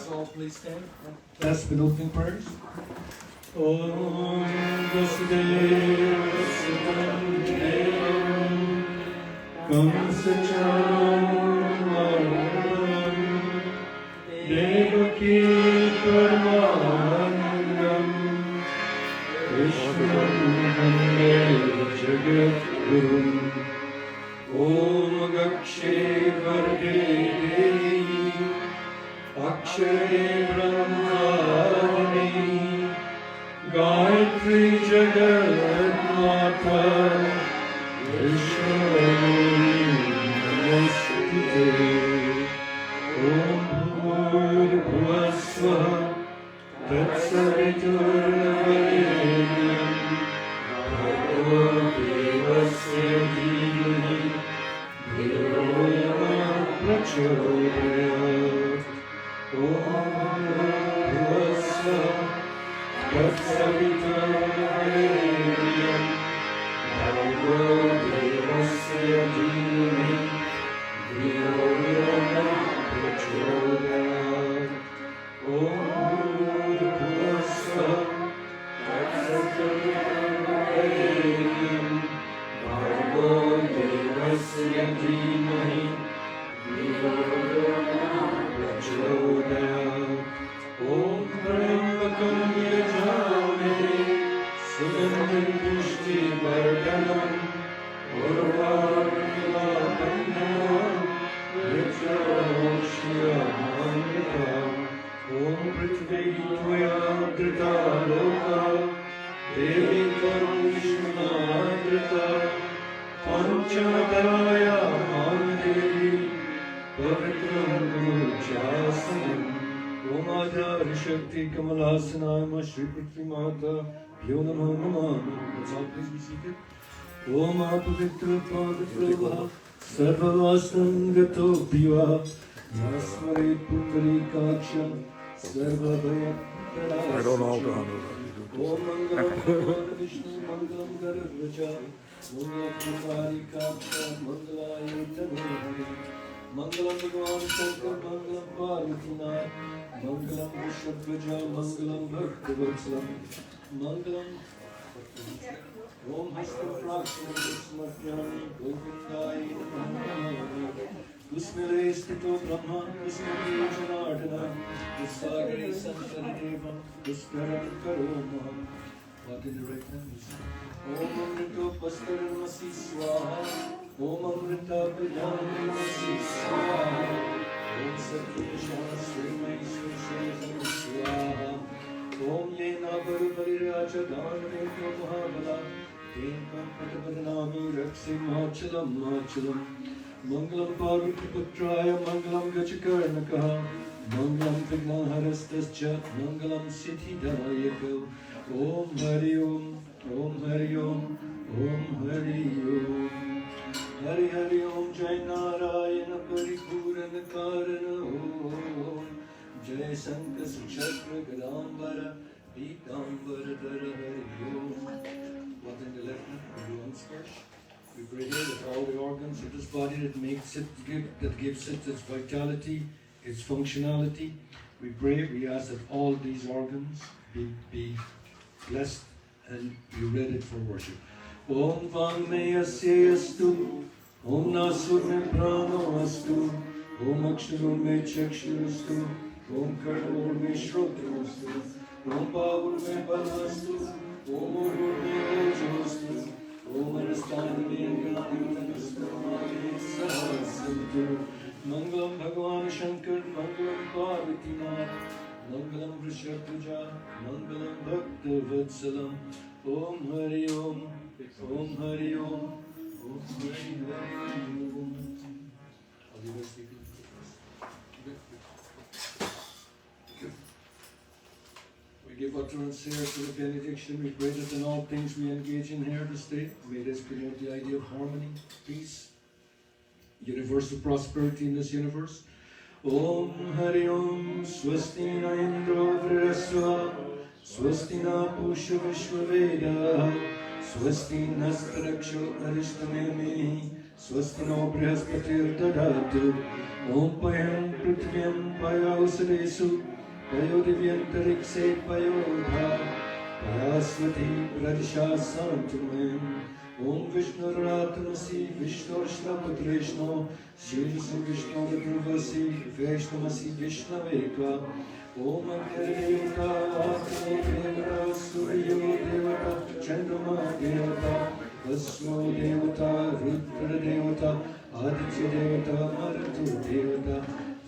Let's all please stand. Last but opening prayers. Om Vasudev Sutam Devam Kamsacharvam Devaki Paramanandam Vishwam Vande Jagat Gurum Om Gakshe Varge Devi Akshare Brahmani Gayatri Jagat Mata Vishwamuni Namaste Om Bhurvasvaha Tatsaviturvarenyam Bhargo Devasya Dhimani Dhiyo Yona Prachodayat Om Bhurvasvaha Tatsaviturvarenyam Bhargo Devasya Dhimani Dhiyo Yona Prachodayat Om Bhurvasvaha Tatsaviturvarenyam Bhargo Devasya Dhimani Dhiyo Yona Prachodayat Om Trambakam Yajamhe Sugandhim Pushtivardhanam Urvarmilapanam Vichroshyamantam Om Prithvi Tvaya Drita Loka Devi Tvam Vishnunadrata Panchadaraya Mandevi Pavitram Guruchasanam Om Adhar Shakti Kamalasana Shri Prithvi Mata Yo Namo Namah. Let's all please be seated. Om Apavitra Pavitra Sarvavastam Gato Piva Yasmare Putri Kaksha Sarvabhaya I don't know how to Om handle Mangalam Bhagwan Vishnu Mangalam Garvacha Om Yakumari Kaksha Mangalayutane Mangalam Bhagwan Shankar Mangalam Parvatinath Mangalam Vishabhaja Mangalam Bhaktavatslam Mangalam Om Hasta Prakshana Smartyani Govindai Namaha Kusmile Stito Brahma Kusmile Janardana Kusagari Sankaradeva Kuskaram Karoma. Walk in the right hands. Om Amrito Pastaramasi Swaha Om Amrita Pujamasi Swaha Om Satya Shastri Shri Swaha Om Yena Barubhariraja Dhanamekyo Mahabala Tenkam Patapadanami Raksim Machalam Machalam Mangalam Parvati Putraya Mangalam Gachakarnakaha Mangalam Vignaharastascha Mangalam Siddhidayako Om Hari Om Om Hari Om Om Hari Om Hari Hari Om Jai Narayana Paripurana Karana Om Jai Sankar Chakra Gadambara Pitambara Dara Hari Om. What in the left hand? We do unsplash. We pray here that all the organs of this body that makes it, that gives it its vitality, its functionality. We pray, we ask that all these organs be blessed and be ready for worship. Om Vangmeyasya Astu Om Nasurme Prano Astu Om Aksharum Me Chakshurastu Om Karmur Me Shrotrastu Om Pavur Me Balastu Om Urur Me Ojastu Om Anastani Me Anganayutastu Mani Sahasantu Mangalam Bhagwan Shankar Mangalam Parvati Nath Mangalam Vrishabhaja Mangalam Bhakta Vatsalam Om Hari Om Om Hari Om Om Hari Hari Om. I'll leave us speaking first. We give utterance here to the benediction. We pray that in all things we engage in here this day, may this promote the idea of harmony, peace, universal prosperity in this universe. Om Hari Om Swasti Na Indra Vrasva Swasti Na Pusha Vishwaveda Swasti Nastaraksho Aristamemi स्वस्ति no बृहस्पतिर्दधातु ॐ पयं पृथिव्यं पयोसरेषु पयोदिव्यन्तरिक्षे पयोधा पयास्वती प्रदिशा सन्तुमेम् ॐ विष्णुरात्मसि विष्णुर्ष्णपुत्रेष्णो शिवसि विष्णुर्ध्रुवसि वैष्णवसि विष्णवे त्वा ॐ अग्निर्देवता आत्मो देवता सूर्यो देवता चन्द्रमा देवता वसुः देवता रुद्रदेवता आदित्यदेवता मरुतो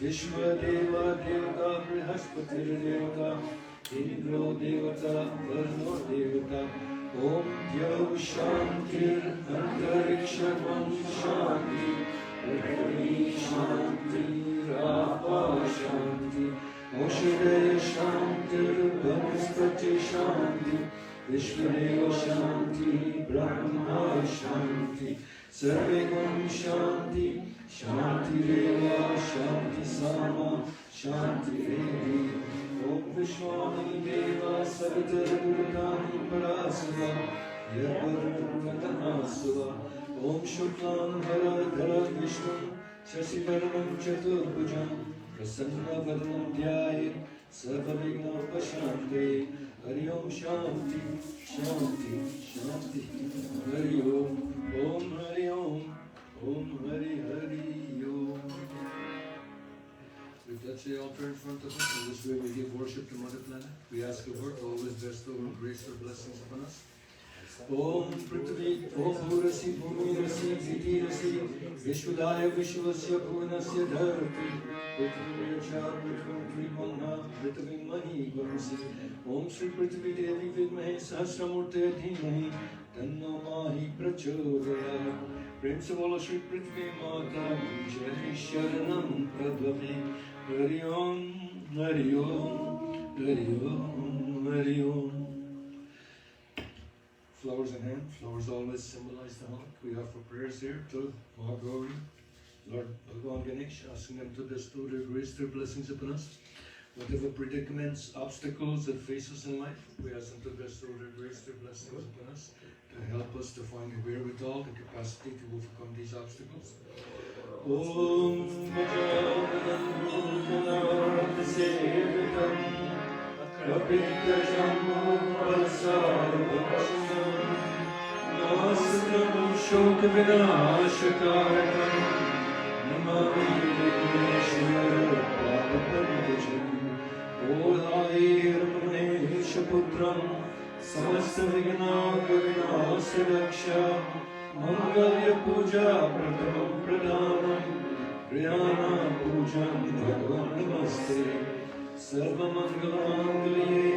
विश्वदेवा देवता बृहस्पतिर्देवता इंद्रो देवता वरुणो देवता ॐ द्यौः शान्तिरन्तरिक्षं शान्ति पृथिवी शान्तिरापः शान्ति औषधे शान्तिर्वनस्पति शान्ति विश्वदेव शान्ति ब्रह्मा शान्ति सर्वे गुण शान्ति शान्तिरेव शान्ति सामा शान्तिरेवि ॐ विश्वानि देव सवितर्भुतानि परासुरा यद्वरुणतनासुरा ॐ शुक्लाम्बरधरं विष्णुं शशिवर्णं चतुर्भुजं प्रसन्नवदनं ध्यायेत् सर्वविघ्नोपशान्तये हरि ओम शांति शांति शांति हरि ओम हरि ओम हरि हरि ओम. With that, say altar in front of us, and this way we give worship to Mother Planet. We ask of her to always bestow her grace or blessings upon us. Om Prithvi, Om Bhurasi, Bhumirasi, Vidhirasi, Vishwadaya, Vishwasya, Bhuvanasya, Dharati, Prithviyacha, Prithvi Manha, Prithvi Mahi, Gurasi, Om Shri Prithvi Devi Vidmahe, Sahasramurte Dhimahi, Tanno Mahi Prachodayat. Prem se bolo Shri Prithvi Mata, Jai Sharanam Pradvavi, Hari Om, Hari Om, Hari Om, Hari Om. Flowers in hand. Flowers always symbolize the heart. We offer prayers here to Mahagauri, Lord Bhagwan Ganesh, asking them to bestow their grace, their blessings upon us. Whatever predicaments, obstacles that face us in life, we ask them to bestow their grace, their blessings upon us, to help us to find the wherewithal, the capacity to overcome these obstacles. Om Nastam Shokha Vinashakarakam Namami Vigneshwara Papapankajam Olai Ramanesha Putram Samasta Vignaka Vinasa Daksha Mangalya Puja Pratamam Pradhanam Priyana Pujam Bhagavan Namaste Sarva Mangalangalye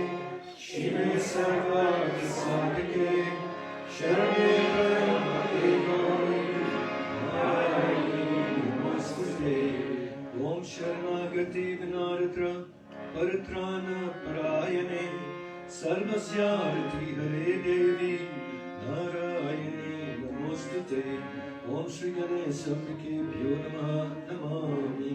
Shive Sarvaki Sadhike Sharane Prayamate Gauri Narayani Namaste Om Sharanagati Vinaritra Paritrana Parayane Sarvasyarati Hare Devi Narayani Namaste Om Shri Ganesha Bhyo Namaha Namami.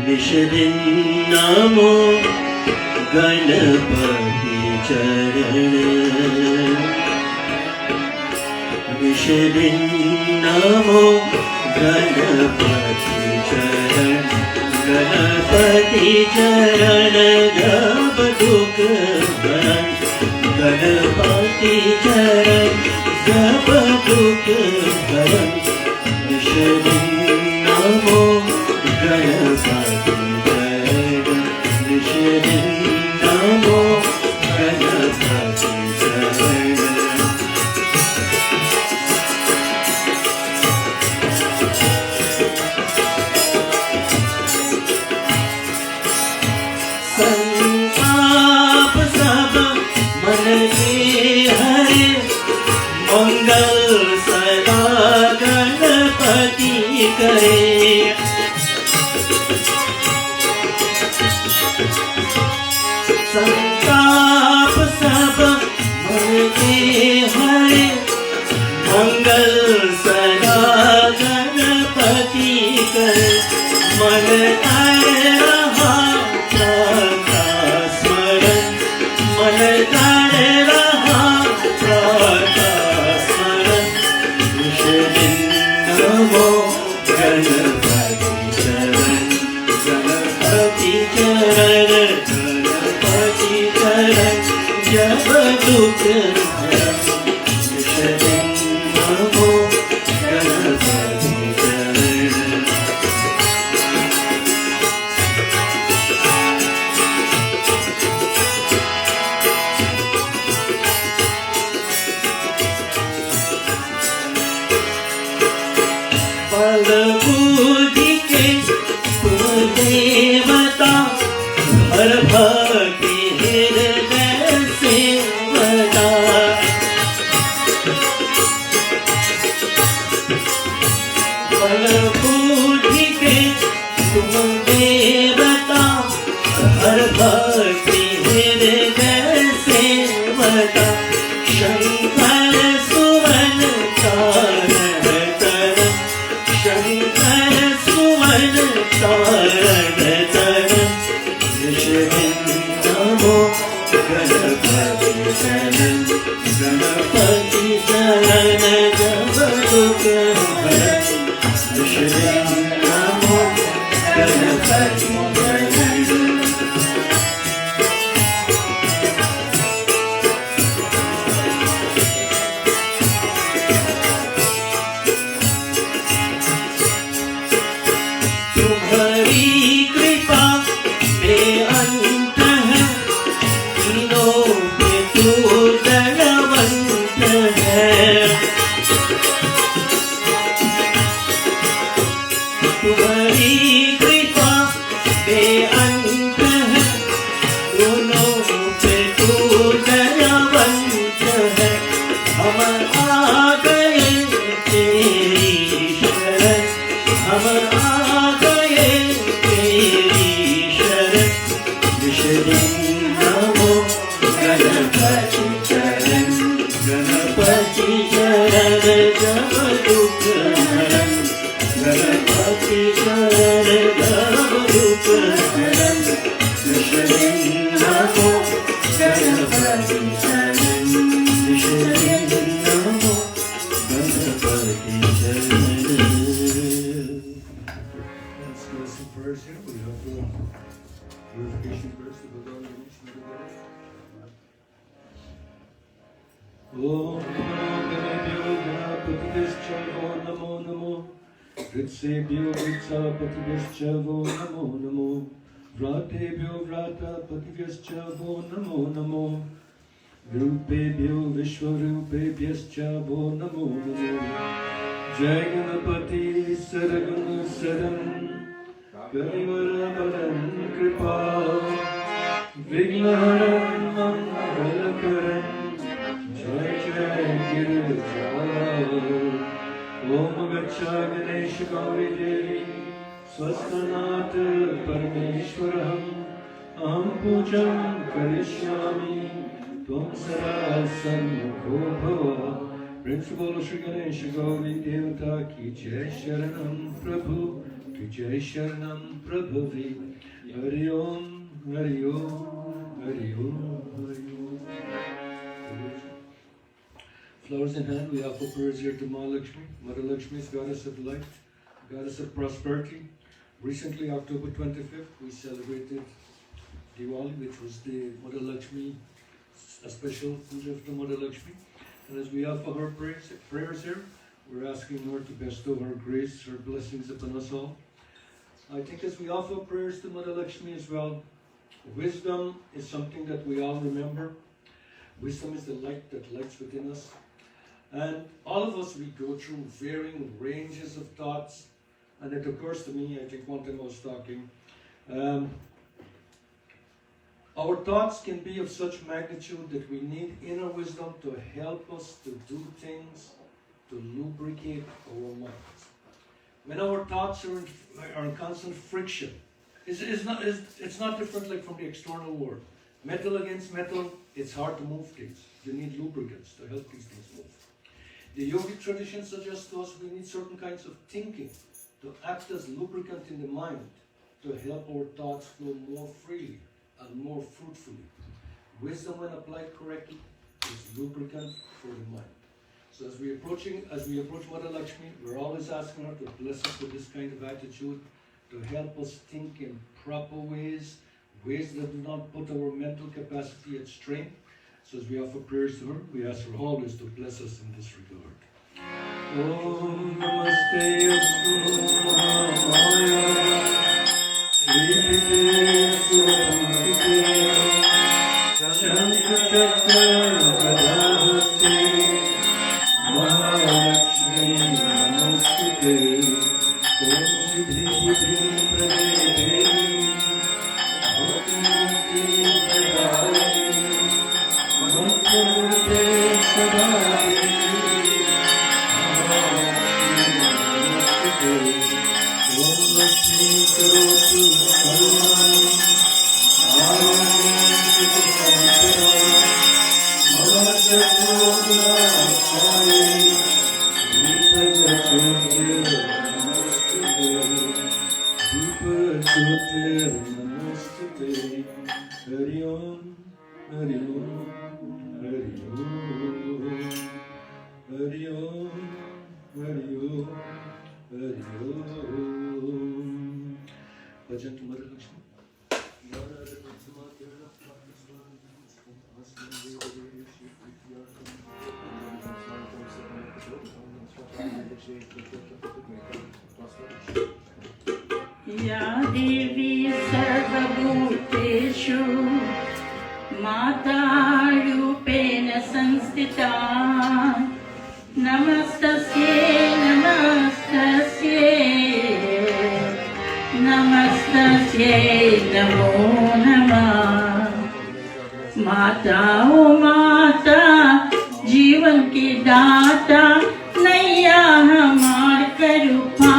निषदिन नमो गणपति चरण निषदिन नमो गणपति चरण गणपति चरण जप दुख हरण गणपति चरण जप दुख हरण निषदिन नमो गणपति चरण निषदिन नमो गणपति चरण संताप सब मन कर रहा स्मरण इस दिन नमो गणपति चरण गणपति चरण गणपति चरण जब दुख इस दिन नमो गणपति चरण बल बुद्धि के तुम देवता हर भक्ति हृदय सेवता बल बुद्धि के तुम देवता हर भक्ति हृदय सेवता शंकर सुवन तारण तरण शंकर सुवन तारण तरण यश नमो गणपति चरण गणपति चरण जब दुख हरण यश नमो गणपति चरण तुम्हारी कृपा बेअंत है तीनों पे तू दयावंत है तुम्हारी कृपा बेअंत है दोनों पे तू दयावंत है हम आ गए तेरी शरण हम आ गए तेरी शरण इस दिन नमो गणपति चरण गणपति चरण जब दुख हरण गणपति चरण जब दुख हरण इस दिन नमो गणपति चरण इस दिन नमो गणपति चरण Let's do some prayers here. We have purification prayers to go down in each and every day. Om Namo Ganapatibhyo Namo Namo Vritsebhyo Vritsapatibhyo Namo Namo Vratebhyo Vratapatibhyo Namo Namo Rupebhyo Vishwarupebhyo Namo Namo Jai Ganapati Saragun Saran Garivarabaran Kripa Vignaharan Mangalakaran Jai Jai Girija Om Gacha Ganesh Gauri Devi Swastanat Parameshwaram Aham Pujam Karishyami Tvam Sara Sanmukho Bhava Principal Shri Ganesh Gauri Devata Ki Jai Sharanam Prabhu Ki Jai Sharanam Prabhavi Hari Om Hari Om Hari Om Hari Om. Flowers in hand, we offer prayers here to Mahalakshmi. Mother Lakshmi is goddess of light, goddess of prosperity. Recently, October 25th, we celebrated Diwali, which was the Mother Lakshmi, a special puja of the Mother Lakshmi. And as we offer her prayers here, we're asking her to bestow her grace, her blessings upon us all. I think as we offer prayers to Mother Lakshmi as well, wisdom is something that we all remember. Wisdom is the light that lights within us. And all of us, we go through varying ranges of thoughts. And it occurs to me, I think one time I was talking, our thoughts can be of such magnitude that we need inner wisdom to help us to do things, to lubricate our minds. When our thoughts are in constant friction, it's not different like from the external world. Metal against metal, it's hard to move things. You need lubricants to help these things move. The yogic tradition suggests to us we need certain kinds of thinking to act as lubricant in the mind to help our thoughts flow more freely and more fruitfully. Wisdom, when applied correctly, is lubricant for the mind. So as we approach Mother Lakshmi, we're always asking her to bless us with this kind of attitude, to help us think in proper ways that do not put our mental capacity at strain. So as we offer prayers to her, we ask her always to bless us in this regard. Om Namaste Astu Mahamaya Sri Sumite Shankara Kadavate Mahalakshmi Namaste Om Siddhi Buddhi Prade Bhakti Pradayani Mantra Sadhari Om Lakshmi Karotu Sarvam Ayam Sukhampara Mavajapodhyasai Vipachotir Namostate Hari Om, Hari Om, Hari Om, Hari Om, Hari Om, Hari Om. Bhajan to Mother Lakshmi. या देवी सर्वभूतेषु मातारूपेण संस्थिता नमस्तस्यै नमस्तस्यै नमस्तस्यै नमो नमः माता ओ माता जीवन की दाता नैया हमार करूपा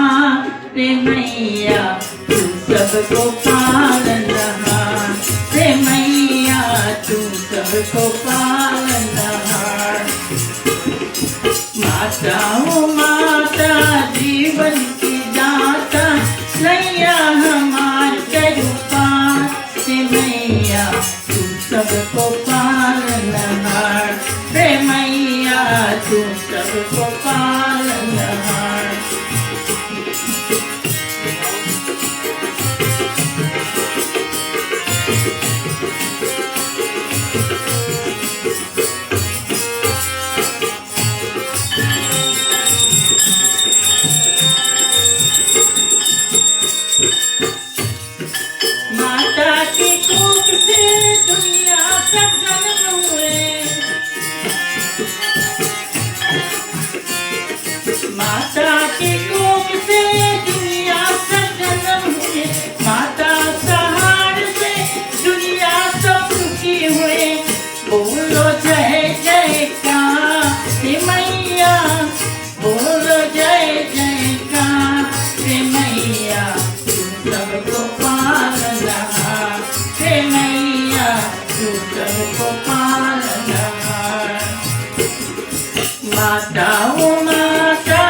रे मैया तू सबको पालनहार रे मैया तू सबको पालनहार माता ओ माता जीवन की दाता नैया हमार करूपा रे मैया तू सबको पालनहार रे मैया तू सबको पालनहार माता की कोख से दुनिया का जन्म हुए माता की कोख से दुनिया का जन्म हुए माता सहार से दुनिया सब सुखी हुए बोलो जय जयकार रे मैया बोलो जय जयकार रे मैया तू सबको पालनहार रे मैया तू सबको पालनहार माता ओ माता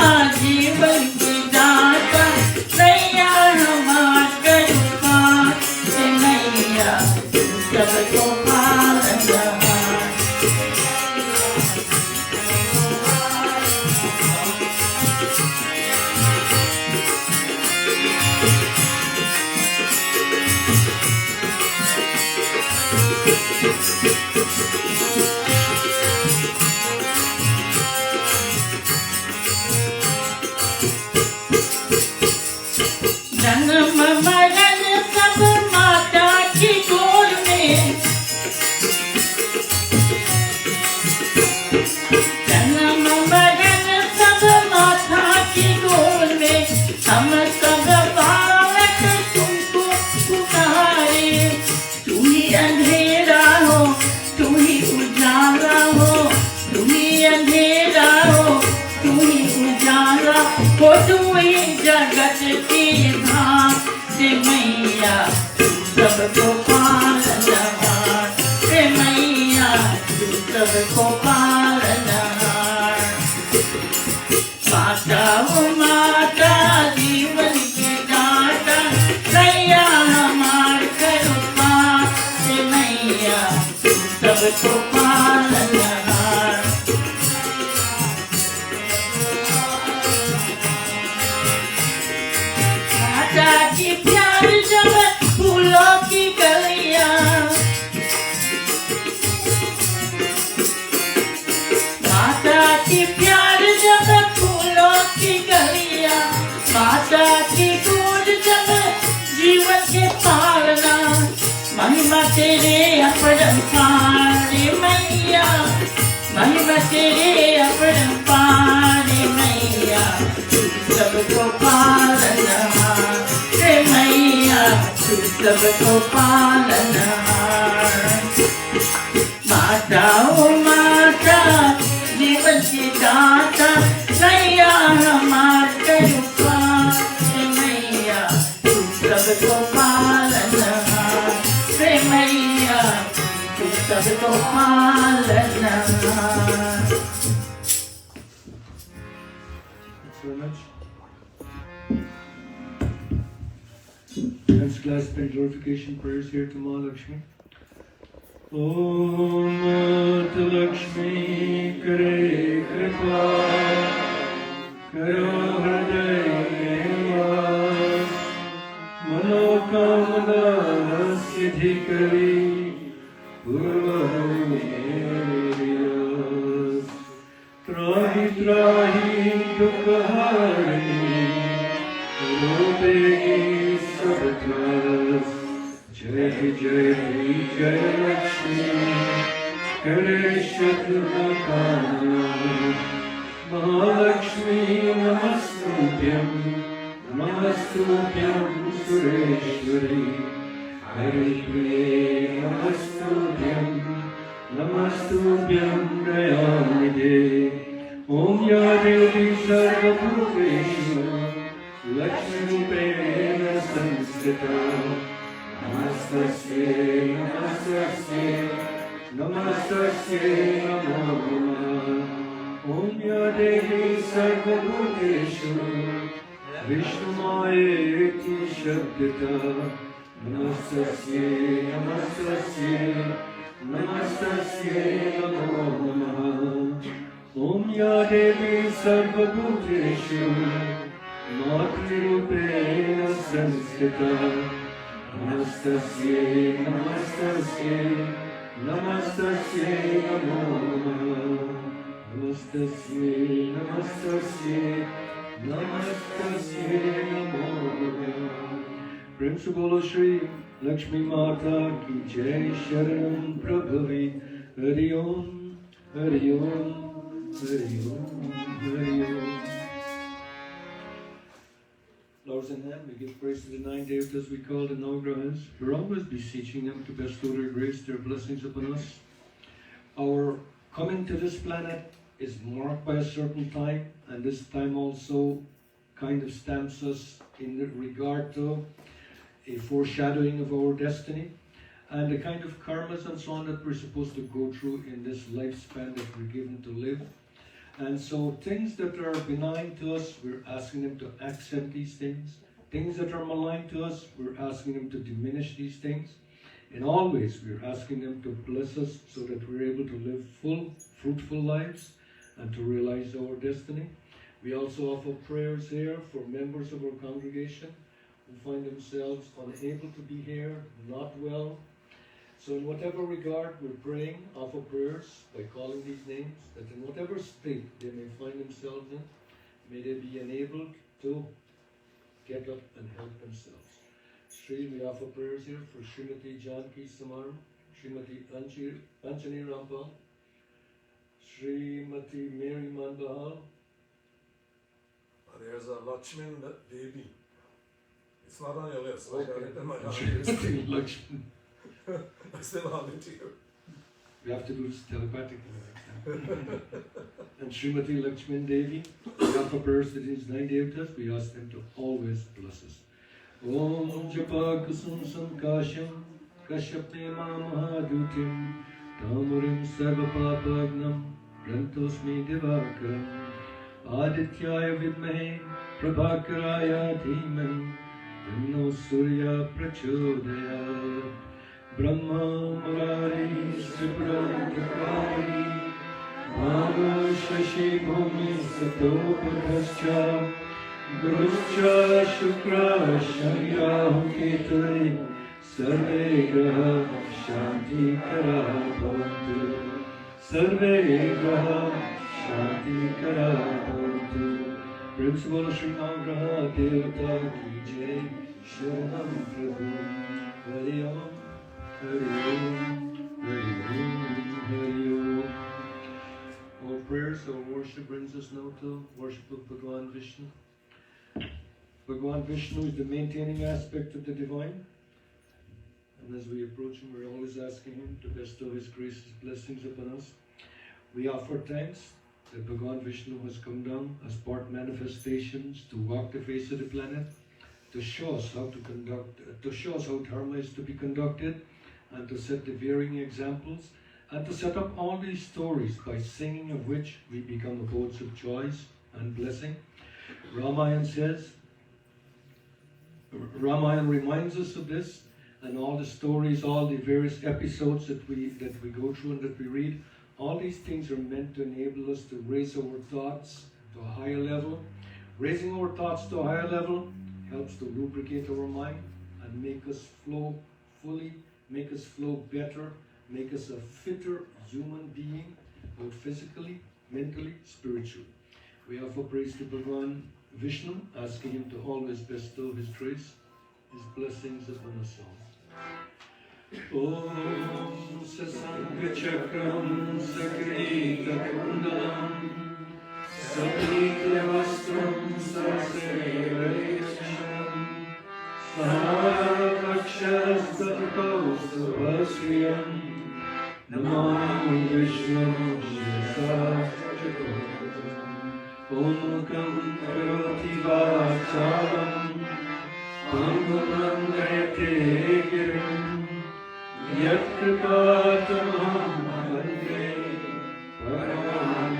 जीवन की दाता नैया हमार करूपा रे मैया तू सबको पालनहार जन्म मरण सब माता की गोद में जन्म मरण सब माता की गोद में हम सब बालक तुमको पुकारे तू ही अंधेरा हो तू ही उजाला हो तू ही अंधेरा हो तू ही उजाला हो तू ही जगत की धाम रे मैया तू सबको पालनहार रे मैया तू सबको पालनहार माता ओ माता जीवन की दाता नैया हमार करूपा रे मैया तू सबको पालनहार। माता की प्यार जब फूलों की गलियां, माता की प्यार जब फूलों की गलियां, माता की गोद जब जीवन के पालना। महिमा तेरे अपरंपार मैया, महिमा तेरे अपरंपार मैया, तू सबको पालनहार रे मैया, तू सबको पालनहार। माता ओ माता जीवन की दाता, नैया हमारे ऊपर रे मैया, तू सबको पालनहार रे मैया, तू सबको पालनहार। Thanks very much. Let's clasp and glorification prayers here to Ma Lakshmi. Om Mata Lakshmi Kare Kripa Karo Hriday Nivas Manokamana Siddhi Kari Purvariyas Trahi Trahi Dukharini Rupegi Sabtas Jai Jai Jai Lakshmi Kare Shatrunakana Mahalakshmi Namastubhyam Namastubhyam Sureshwari Hari Priye Namastubhyam Namastubhyam Dayamide Om Ya Devi Sarvabhuteshu Lakshmi Rupena Samskrita Namastasye Namastasye Namastasye Namo Namah Om Ya Devi Sarvabhuteshu Vishnumayeti Shabdita Namastasye Namastasye Namastasye Namo Namah Om Ya Devi Sarvabhuteshu Matrurupena Samskrita Namastasye Namastasye Namastasye Namo Namah Namastasye Namastasye Namastasye Namo Namah Prem se bolo Shri Lakshmi Mata ki Jai Sharanam Prabhavi Hari Om Hari Om Hari Om Hari Om. Flowers in hand, we give praise to the 9 devatas we call the Navagrahas. We're always beseeching them to bestow their grace, their blessings upon us. Our coming to this planet is marked by a certain time, and this time also kind of stamps us in regard to a foreshadowing of our destiny and the kind of karmas and so on that we're supposed to go through in this lifespan that we're given to live. And so things that are benign to us, we're asking them to accept these things. Things that are malign to us, we're asking them to diminish these things. In all ways, we're asking them to bless us so that we're able to live full, fruitful lives and to realize our destiny. We also offer prayers here for members of our congregation who find themselves unable to be here, not well. So in whatever regard, we're praying, offer prayers by calling these names, that in whatever state they may find themselves in, may they be enabled to get up and help themselves. Shri, we offer prayers here for Srimati Janki Samaram, Srimati Anjani Rampal, Srimati Mary Manbahal. There's a Lakshman Devi. It's not on your list. I got it in my Srimati Lakshman. I still hand it to you. We have to do this telepathically next time. And Srimati Lakshman Devi, we offer prayers to these 9 devatas. We ask them to always bless us. Om Japa Kusum Sankasham Kashyapne Mahadutim Tamurim Sarvapapagnam Prantosmi Divakaram Adityaya Vidmahe Prabhakaraya Dhiman Tanno Surya Prachodayat Brahma Murari Sripradakari Mago Shashi Bhumi Satopakascha Guruscha Shukra Shanyahum Ketare Sarve Graha Shanti Kara Bhavantu Sarve Graha Shanti Kara Bhavantu Prem se bolo Shri Navgraha Devata Ki Jai Sharanam Prabhu Hari Om Hari Om Hari Om Hari Om. Our prayers, our worship brings us now to worship of Bhagavan Vishnu. Bhagavan Vishnu is the maintaining aspect of the divine. And as we approach him, we're always asking him to bestow his graces, blessings upon us. We offer thanks that Bhagavan Vishnu has come down as part manifestations to walk the face of the planet, to show us how dharma is to be conducted, and to set the varying examples, and to set up all these stories by singing of which we become abodes of joys and blessing. Ramayana reminds us of this, and all the stories, all the various episodes that we go through and that we read, all these things are meant to enable us to raise our thoughts to a higher level. Raising our thoughts to a higher level helps to lubricate our mind and make us flow fully, make us flow better, make us a fitter human being, both physically, mentally, spiritually. We offer praise to Bhagavan Vishnu, asking him to always bestow his grace, his blessings upon us all. Om Sasanga Chakram Sakrita Kundalam Sakrita Vastram Sasayam Sarakshas Tataposthavasriyam Namami Vishnu Shasachakam Omukam Karoti Vachalam Pangukam Dayate Girim Yat Kripatamaham Vande Paramaham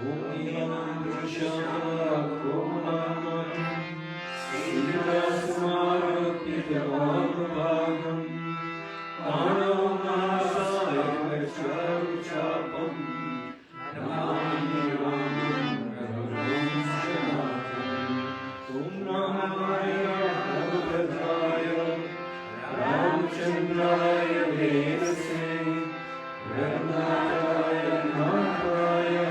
Om Nimam Drushama Komanam Siddhasmarakitavam Bhagam Anam Mahasaya Vacharuchapam Namani Ramam Ramam Shanatam Om Ramaya Bhagavadaya Ramchandraya Vedase Raghunataya Nahaya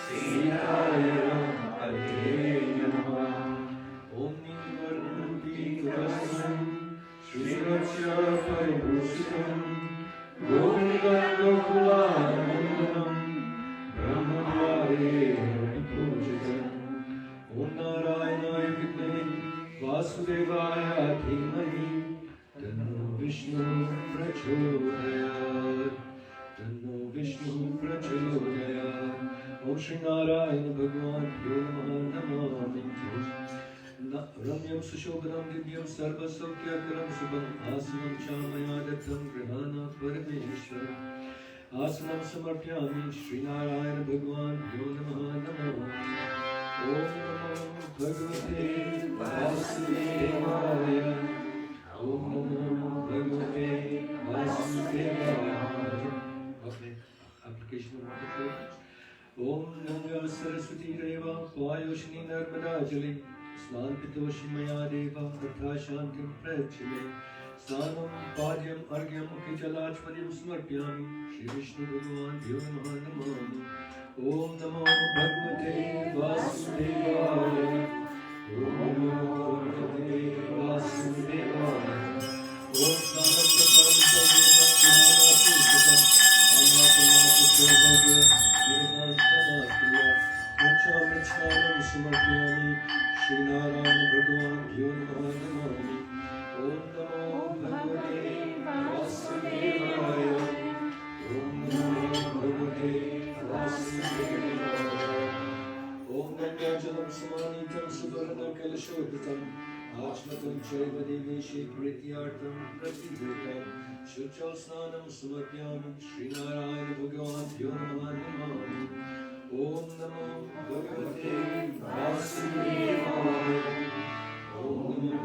Sitaya Ate Namaha Om Nivarnam Pitasam Srivatsya Paribhusitam Govindam Gokulanandanam Brahmadvare Pujitam Om Narayanaya Vidmani Vasudevaya Dhimahi Tanno Vishnu Prachodayat Tanno Vishnu Prachodayat Om Shri Narayana Bhagavan Bhyo Namami Ramyam Sushobhanam Divyam Sarva Saukyakaram Subham Asanam Chamaya Datam Grihana Parameshwaram Asanam Samarpyami Shri Narayana Bhagavan Bhyo Namami Om Namo Bhagavate Vasudevaya Om Namo Bhagavate Vasudevaya. Application of the purpose. Om Namo Saraswati Deva Vayoshni Narmada Jali Snan Pitoshi Maya Deva Katha Shantim Prachime Sanam Padyam Argyam Kijalachvaryam Smarpyami Shri Vishnu Bhagavan Bhyo Namami Om Namo Bhagavate Vasudevaya Om Namo Bhagavate Vasudevaya Om Sanam Prabham Sadeva Sanam Purvakam Anapanata Sarvagya Nirvantanatya Panchamitsanam Samarpyami Shri Narayana Bhagavan Bhyo Namami Om Namo Bhagavate Vasudevaya Om Namo Bhagavate Vasudevaya Om Gangajalam Samanitam Suvarnam Kalashobhatam Achmatam Chaiva Deveshi Prityartam Pratibhutam Shuchal Snanam Samarpyami Shri Narayana Bhagavan Bhyo Namami Om Namo Bhagavate Vasudevaya Om Namo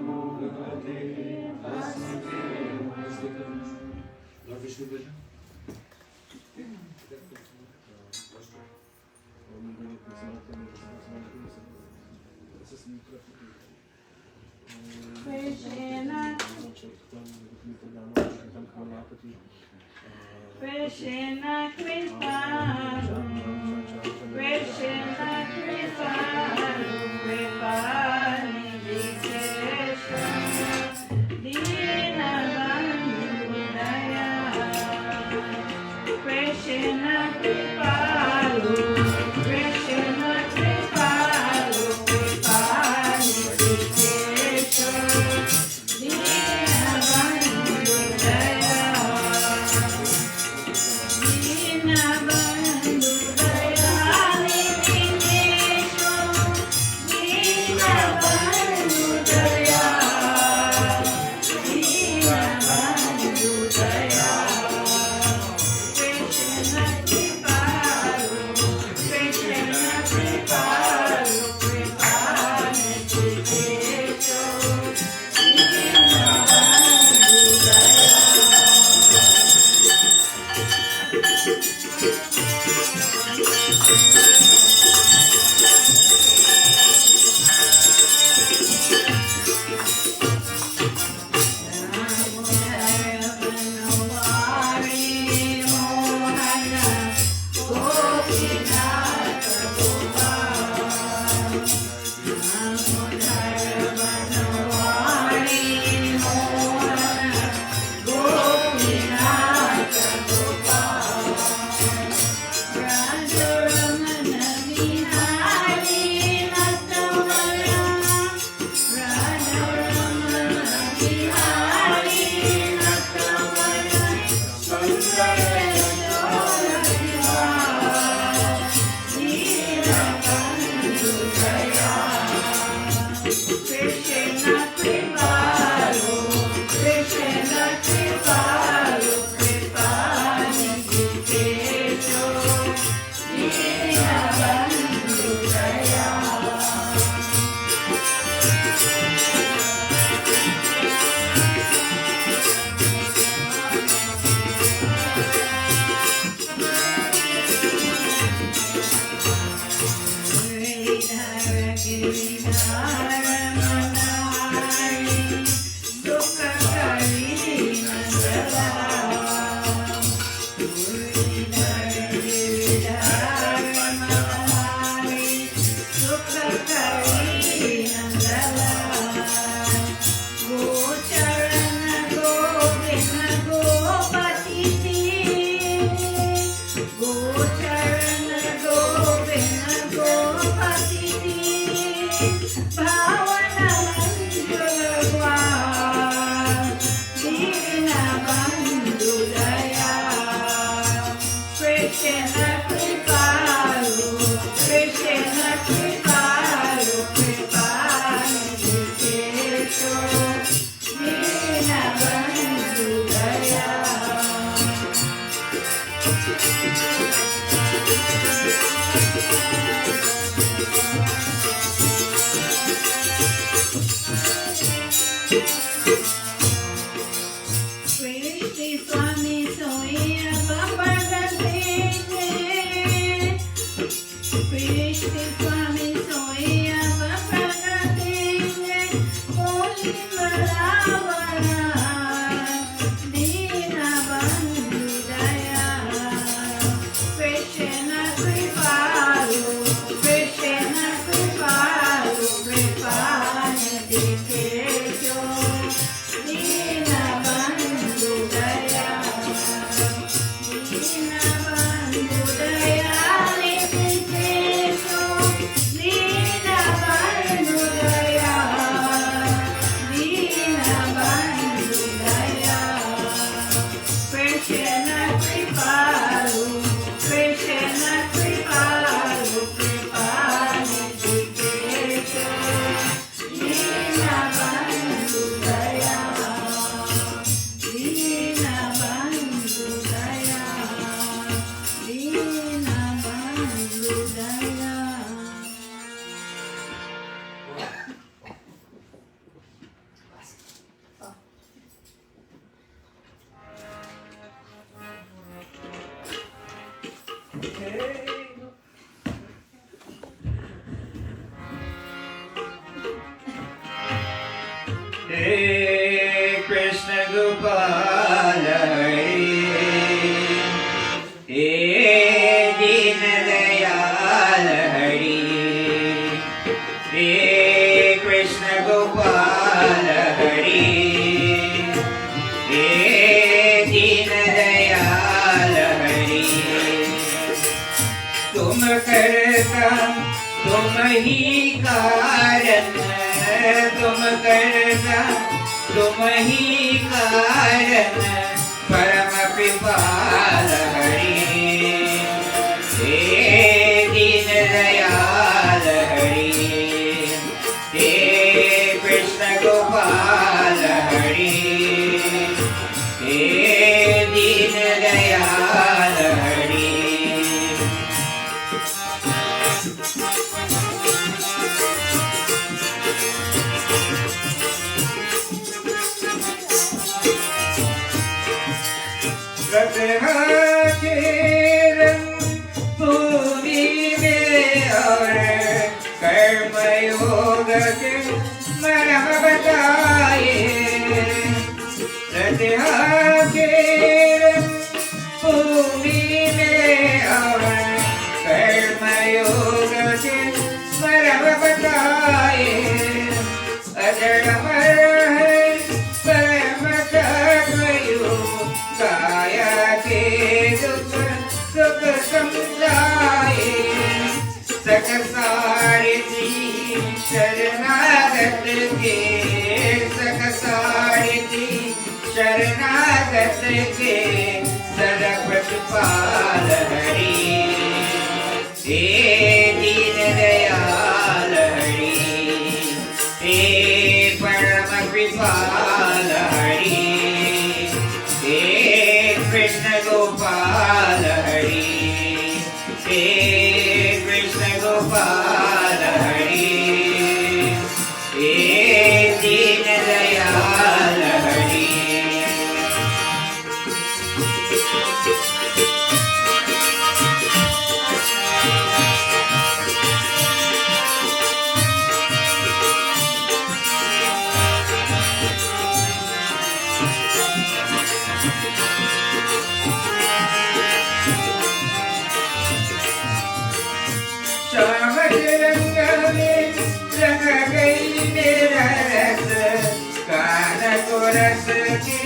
Lord Vishnu Bhajan. Krishna, Krishna, Krishna, Krishna, करता तुम ही कारण, तुम करता तुम ही कारण, परम कृपाल हरि हे दीन दयाल हरि हे कृष्ण गोपाल हरि हे दीन दयाल हरि। भूमि में और कर्मयोग के मरम बताए, भूमि में और कर्मयोग के मरम बताए, अजर अमर है परम तत्वयोग, काया के दुख सुख समझाए, सकसारिथि शरणागत के, सकसारिथि शरणागत के, सदा प्रतिपाल हरि हे दीन दयाल हरि हे परम कृपाल हरि हे कृष्ण गोपाल हरि हे कृष्ण गोपाल हरि हे दीन दयाल हरि। श्याम रंग में रंग गई मेरा रस, कान को रस की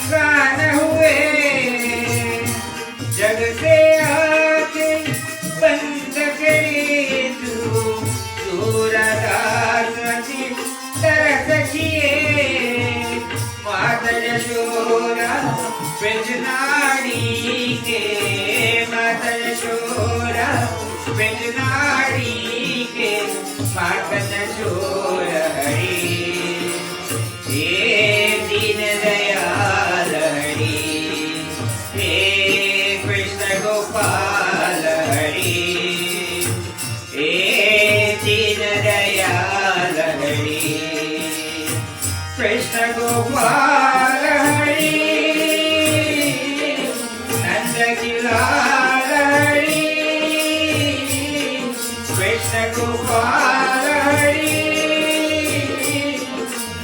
कान हुए, जग से आके बंद करे तू, सूरदास की तरस किए, माता यशोदा बिजनाड़ी के, माता यशोदा बिजनाड़ी के, माता यशोदा हरि हे दीन दयाल हरि हे कृष्ण गोपाल हरि हे दीन दयाल हरि कृष्ण गोपाल हरि नंद की लाल हरि कृष्ण गोपाल हरि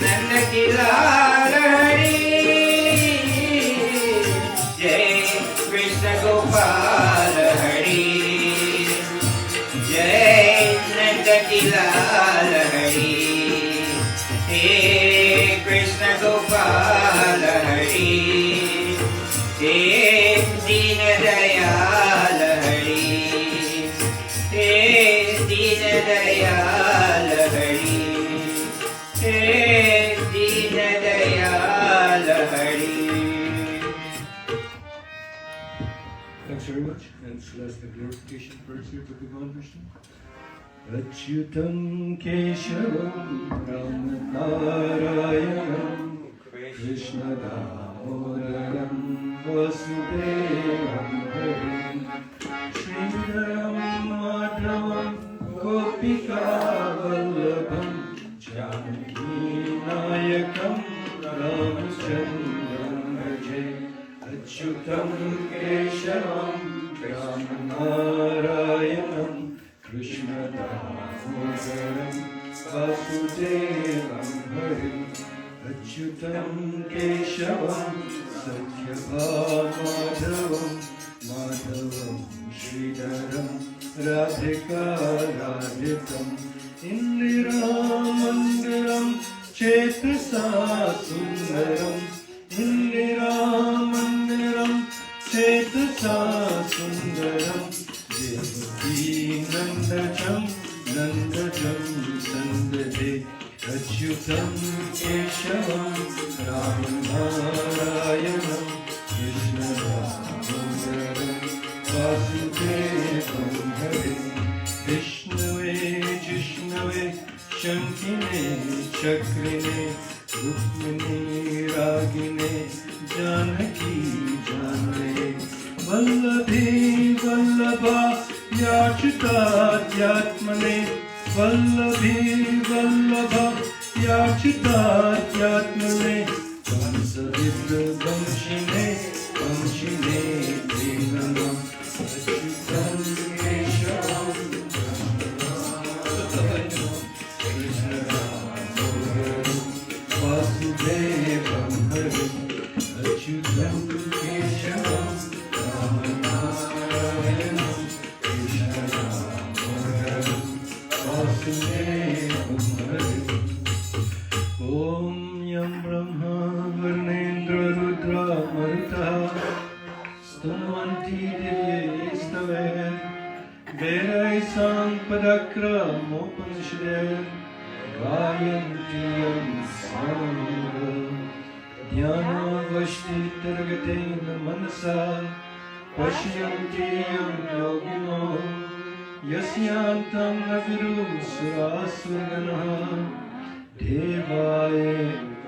नंद की लाल हरि जय कृष्ण गोपाल हरि जय नंद की लाल हरि हे कृष्ण गोपाल हरि हे दीन दयाल हरि हे दीन दयाल हरि हे Deen Dayal Hari. Thanks very much. And so that's the glorification prayers here for Bhagavan Krishna. Achyutam Keshavam Narayanam Krishna Damodaram Vasudevam Harim Sridharam Madhavam Gopika Vallabham Janaki Nayakam Ramachandram Bhaje Achyutam Keshavam Narayanam Krishna Damodaram Vasudevam Harim Achyutam Keshavam Satyabhamamadhavam Madhavam Sridharam Radhika Radhikam Indiramandiram Chetasa Sundaram Indiramandiram Chetasa Sundaram Devaki Nandajam Nandajam Sandade Achyutam Keshavam Ramam Narayanam Krishna Damodaram Vasudevam Hare Vishnave Jishnave Shankine Chakrine Rukmini Ragine Janaki Janane Vallabhi Vallabha Yachitatyatmane Vallabhi Vallabha Yachitatyatmane Vansavidra Vanshine Vanshine Vinanam Achyutam Keshavam Vasudevam Hare Achyutam Keshavam Ramanarayanam Krishna Damodaram Vasudevam Hare Om Yam Brahma Varnendra Rudra Maruta Stumanti Divyestave Verai Sampadakra Mopanishade Gayanti Samanga Dhyana Vashti Targatena Manasa Pashyanti Yogino Yasyantam Naviru Surasurgana Devaya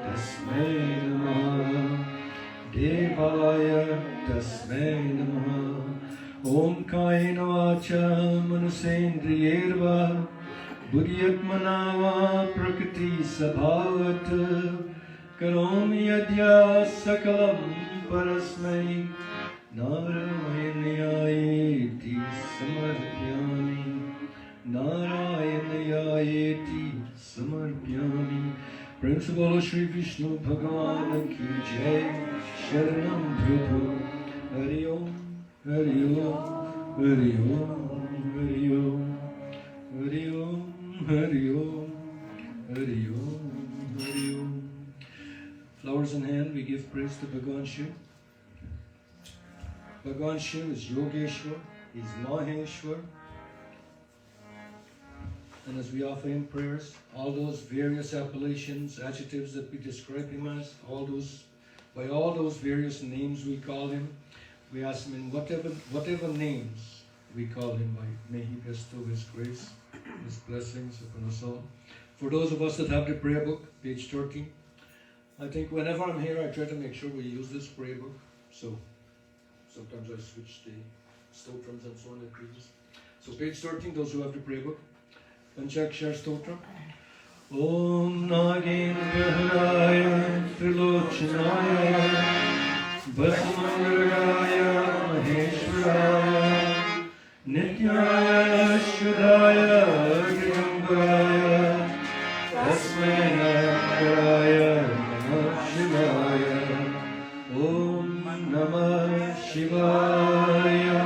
Tasmai Namaha Devaya Tasmai Namaha Om Kaina Vacha Manusendriyerva Buddhyatmanava Prakriti Sabhavat Karomi Yadya Sakalam Parasmai Narayanayeti Samarpyami Narayanayeti Samarpyami Principal Shri Vishnu Bhagavan Ki Jai Sharanam Prabhu Hari Om Hari Om Hari Om Hari Om Hari Om Hari Om Hari Om Hari Om. Flowers in hand, we give praise to Bhagavan Shiv. Bhagavan Shiv is Yogeshwar, he is Maheshwar. And as we offer him prayers, all those various appellations, adjectives that we describe him as, by all those various names we call him, we ask him in whatever names we call him by, may he bestow his grace, his blessings upon us all. For those of us that have the prayer book, page 13, I think whenever I'm here, I try to make sure we use this prayer book. So sometimes I switch the stotrams and so on in previous. So page 13, those who have the prayer book. Panchakshar Stotra. Om Nagendrahaya Trilochanaya Bhasmangaraya Maheshwaraya Nityaya Shudaya Grigambaraya Tasmai Nagaraya Namah Shivaya Om Namah Shivaya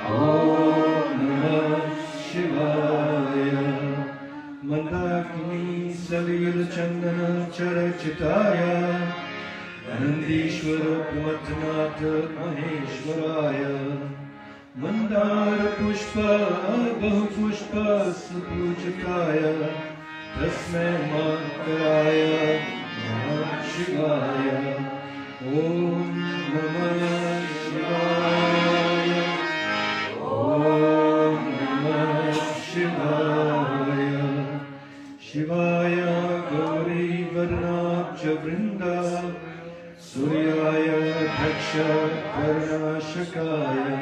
Om Namah Shivaya Mandakini Salil Chandana Charachitaya Nandishwara Pumatnata Maheshwaraya Mandara Pushpa Bahupushpa Sapujataya Tasmai Mankaraya Namah Shivaya Om Namah Shivaya Om Namah Shivaya Shivaya Gauri Varnabja Vrinda Suryaya Dhaksha Karnashakaya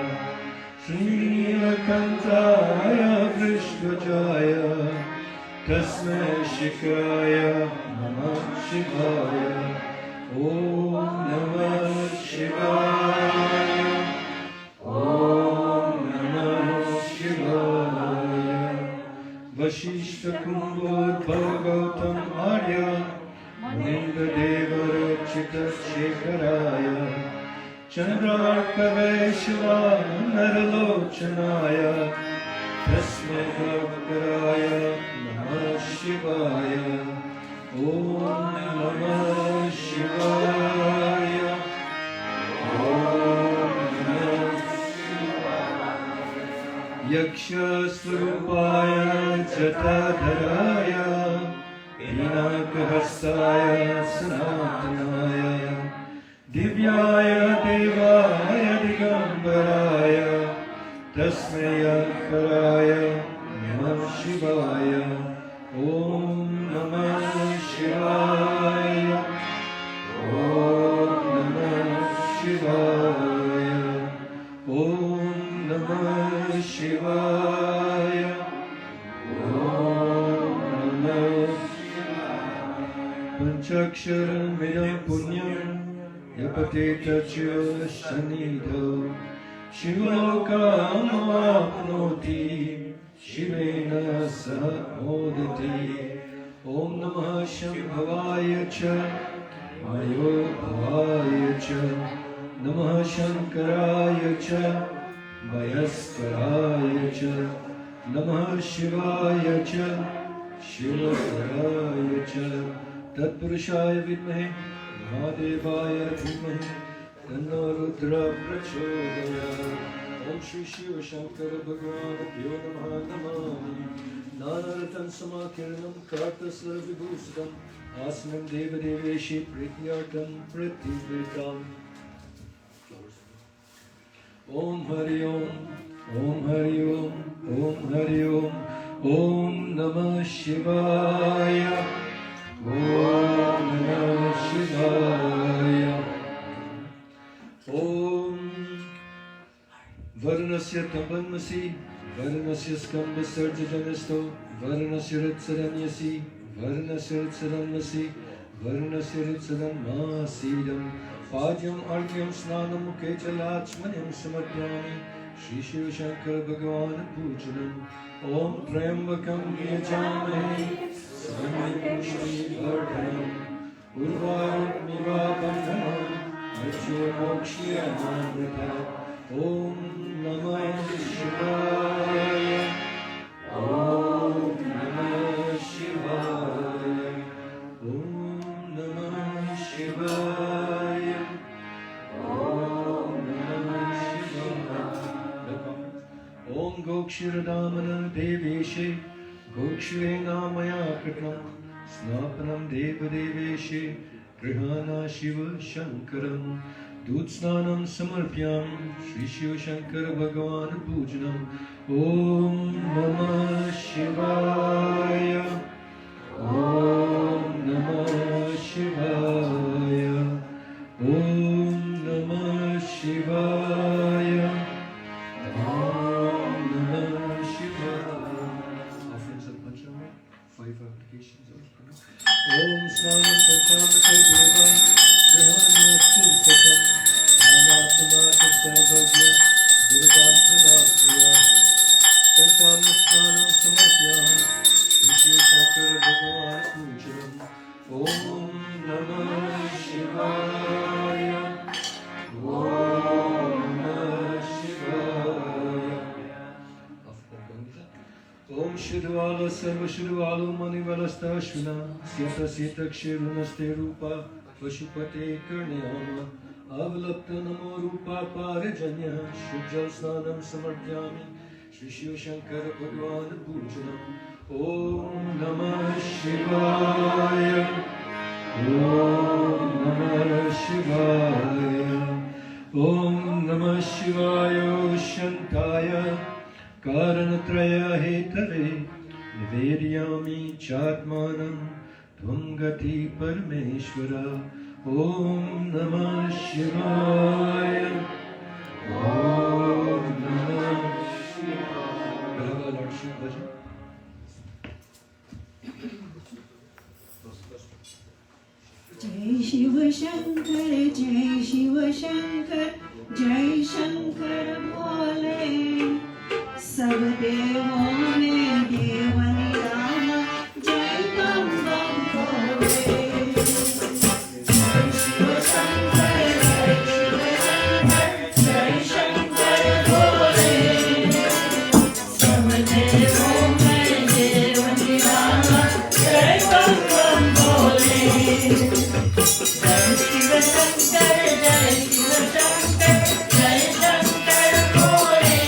Srinilakantaya Vrishtvajaya Tasmai Shikraya Namah Shivaya Om Namah Shivaya Om Namah Shivaya Vashishta Kumbhod Bhagavatam Arya Munindra Deva Rachita Shekharaya Chandrakaveshva Naralochanaya Tasmai Bhagavaya Namah Shivaya Om Namah Shivaya Om Namah Shivaya यक्षस्वरूपाय जटाधराय पिनाकहस्ताय सनातनाय दिव्याय देवाय दिगंबराय तस्मै अक्षराय नमः शिवाय ओम नमः शिवाय ओम नमः शिवाय ओम नमः शिवाय ओम नमः पंचाक्षरमिदं पुण्यं यपठेत च शनिदो शिवलोकमाप्नोति शिवेन सह मोदति ओम नमः शंभवाय च मयोभवाय च नमः शंकराय च मयस्कराय च नमः शिवाय च शिवकराय च तत्पुरुषाय विद्महे महादेवाय धीमहि तन्नो रुद्रः प्रचोदयात् ओम श्री शिव शंकर भगवाभ्यो नमः नमामि नानारतं समाकीर्णं कार्तस्वर विभूषितम् आसनं देवदेवेशि प्रीत्यार्थं प्रतिष्ठितम् ओम हरि ओम हरि ओम हरि ओम ओम नमः शिवाय ओम नमः शिवाय ओम वर्णस्य तपन्मसि वर्णस्य स्कन्धसर्जजनस्थो वर्णस्य हृत्सरण्यसि वर्णस्य हृत्सरन्मसि वर्णस्य हृत्सरन्मासीदम् पाद्यम् अर्घ्यं स्नानं मुखे च लाक्ष्मण्यं समर्पयामि श्री शिव शंकर भगवान पूजनम् ओम त्र्यंबकं यजामहे सुगन्धिपुष्टिवर्धनम् उर्वारुकमिवाबन्धनम् मृत्युर्मोक्ष्यमामृतम् ओम नमः शिवाय ओम नमः शिवाय ओम नमः शिवाय ओम नमः शिवाय ओम गोक्षीरदामन देवेशे गोक्षीरे नामया कृतं स्नापनं देवदेवेशे गृहाणा शिव शंकरम् दूधस्नानं समर्पयामि श्री शिव शंकर भगवान पूजनम् ओम नमः शिवाय ओम नमः शिवाय ओम नमः शिवाय ओम नमः शिवाय Offerings of Panchama, 5 applications of Om Snanam Panchamata Devam Grihanastu Sakam Namatanata Sarvagya Durvam Pranasriya Panchamata Snanam Samarpyam Shri Shiv Shankara Bhagavan Pujanam Om Namah Shivaya Om Namah Shivaya Om Shirvala Sarva Shirvalu Manivalasta Ashvina Sita Sita Kshirunaste Rupa Pashupate Karnayama Avalapta Namo Rupa Parajanya Shujjal Snanam Samarpyami Shri Shiv Shankara Bhagavan Pujanam Om Namah Shivaya Om Namah Shivaya Om Namah Shivaya Shantaya Karanatraya Hetave Nivedyami Chatmanam Tvam Gati Parameshwara Om Namah Shivaya Om Namah Shivaya जय शिव शंकर जय शंकर भोले सब देवों में देव निराला जय बम बम भोले जय शिव शंकर जय शंकर भोले सब देवों में देव निराला जय बम बम भोले जय शिव शंकर जय शंकर भोले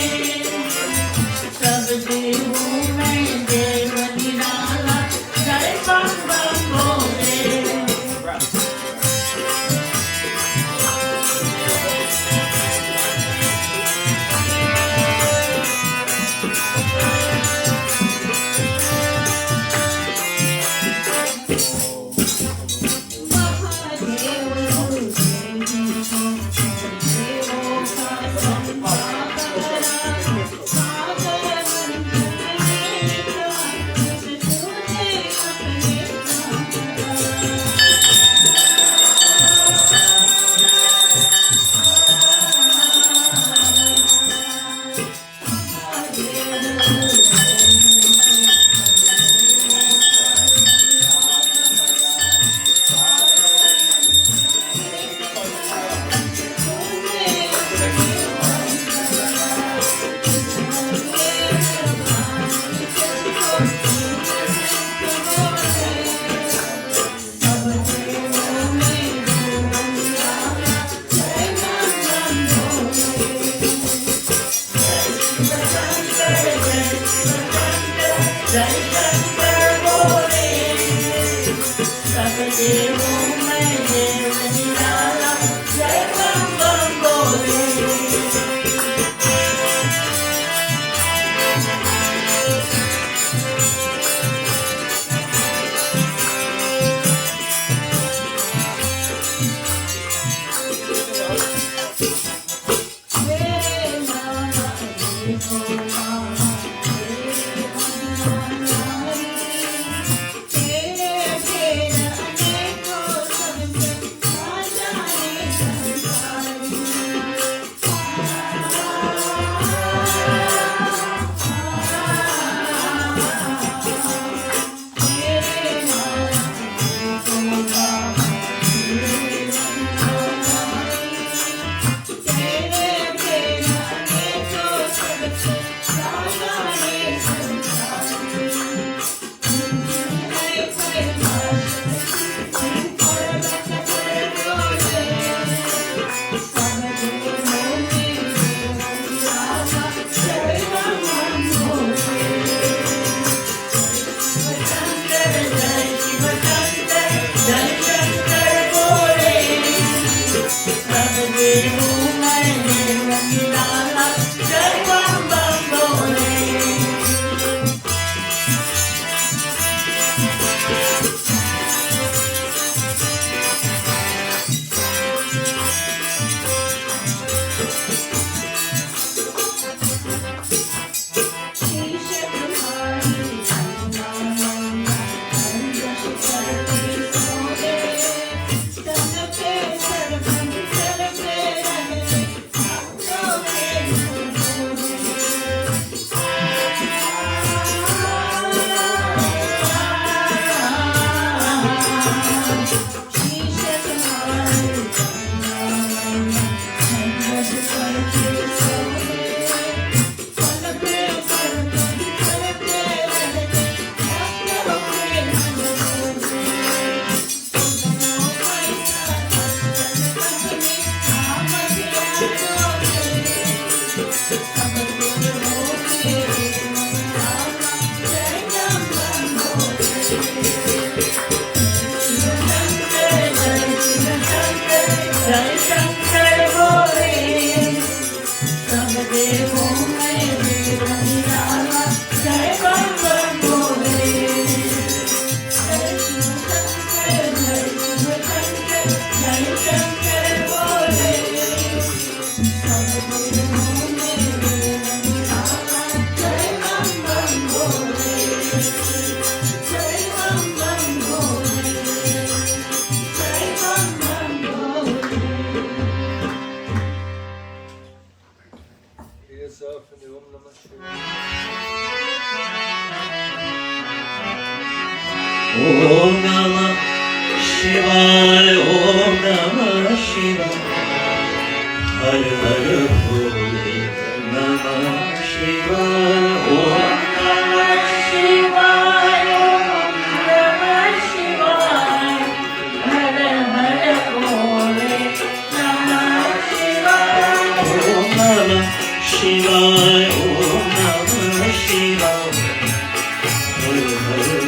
Om Namah Shivaya, Om Namah Shivaya, Har Har Bole Namah Shivaya, Om Namah Shivaya, Om Namah Shivaya, Har Har Bole Namah Shivaya, Om Namah Shivaya, Om Namah Shivaya, Har Har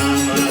Namah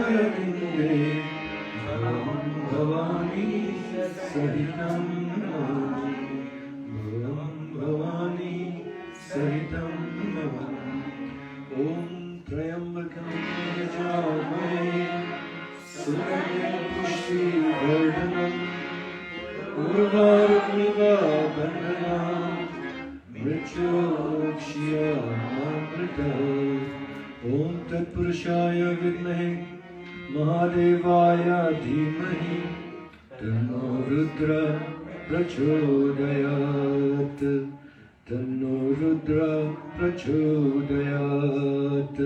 Sahitam Bhavam Bhavani Sahitam Om Trayambakam Yajamai Suryam Pushti Vardhanam Urvaruniva Bandhanam Mrityokshiyamamrita Om Tat Purushaya Vidmahe Mahadevaya Dhimahi Tanno Rudra Prachodayat Tanno Rudra Prachodayat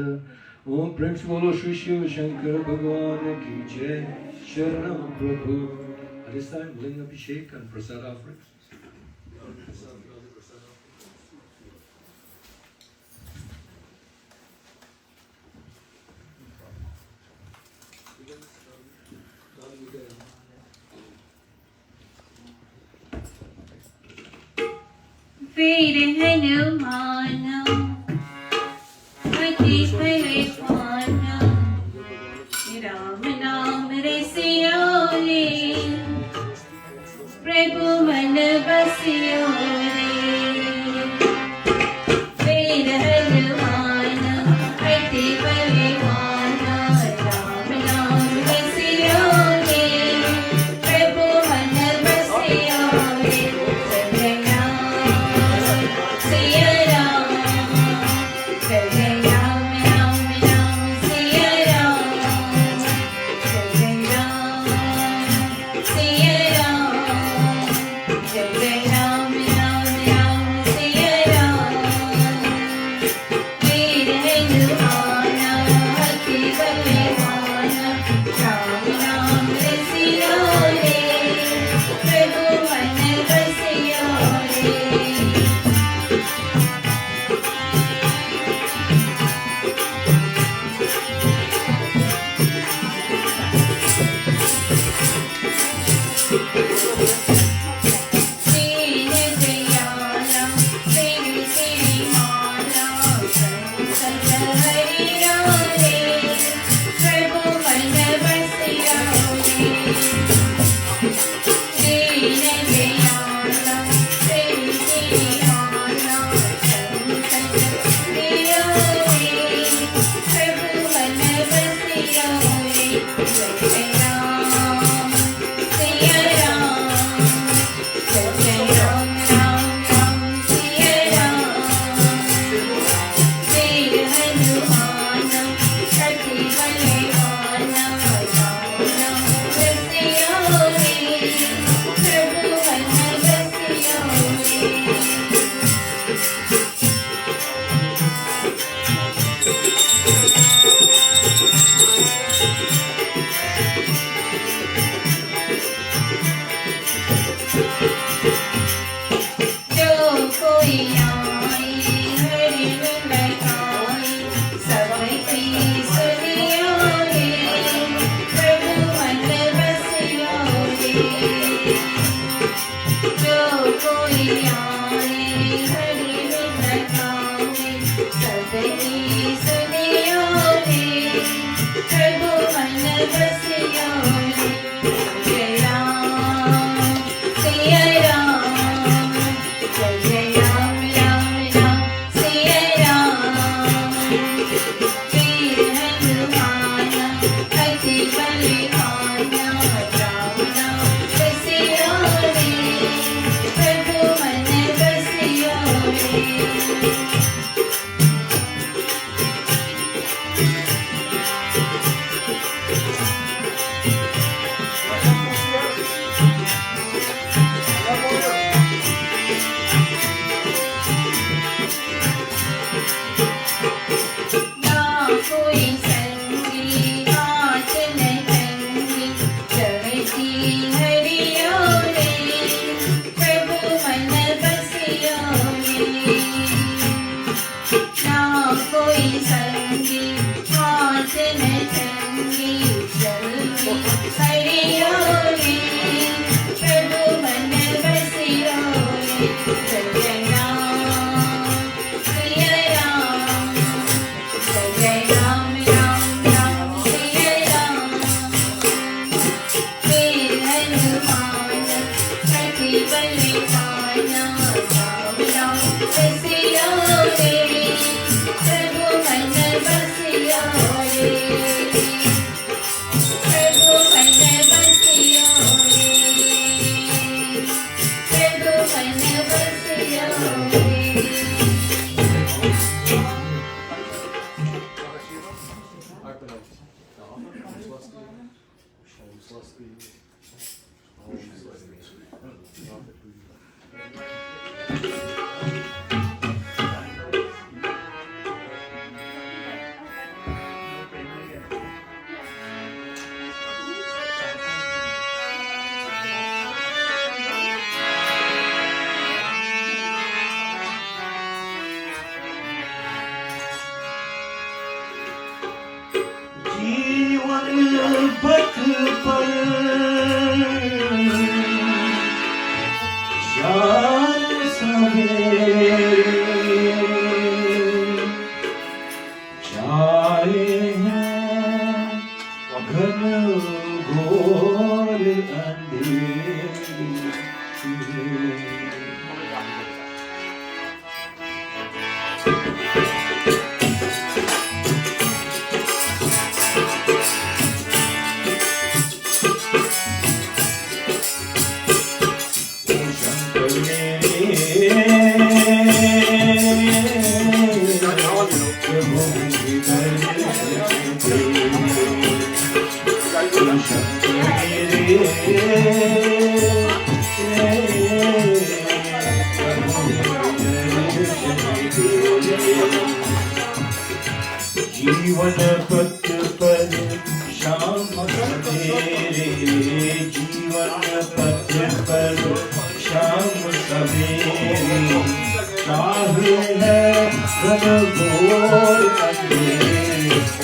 Om Prem Se Bolo Shri Shiva Shankar Bhagwan Ki Jai Sharanam Prabhu. At this time, Linga Abhishek and Prasad offerings. Veer Hanumana, Vati Parivana, Ram Nam Resiyore, Prabhu Man Basiyore. Veer Hanumana, Vati Parivana, Ram Nam Resiyore, Prabhu Man Basiyore. Siya Ram, Jai Ram Ram Ram, Siya Ram, Jai Ram, Siya Ram, Jai Ram Ram Ram, Siya Ram. Veer Hanumana, Bhakti Parivana, Ram Ram Resiyore, Prabhu Man Basiyore. जो कोई आए हरि गुण गाए सबकी सुनियो रे प्रभु मन बसियो रे जो कोई आए हरि गुण गाए सबकी सुनियो रे प्रभु मन बसियो रे जय राम सिया राम जय राम राम राम सिया राम वीर हनुमाना भक्ति बलिहाना राम नाम बसियो रे प्रभु मन बसियो रे ना कोई संगी हाथ न तंगी चलती हरियो रे प्रभु मन बसियो रे ना कोई संगी हाथ न तंगी जीवन पथ पर शाम सवेरे छाए हैं घन घोर अंधेरे। जीवन पथ पर शाम सवेरे, जीवन पथ पर शाम सवेरे चाहे है घनघोर अंधेरे।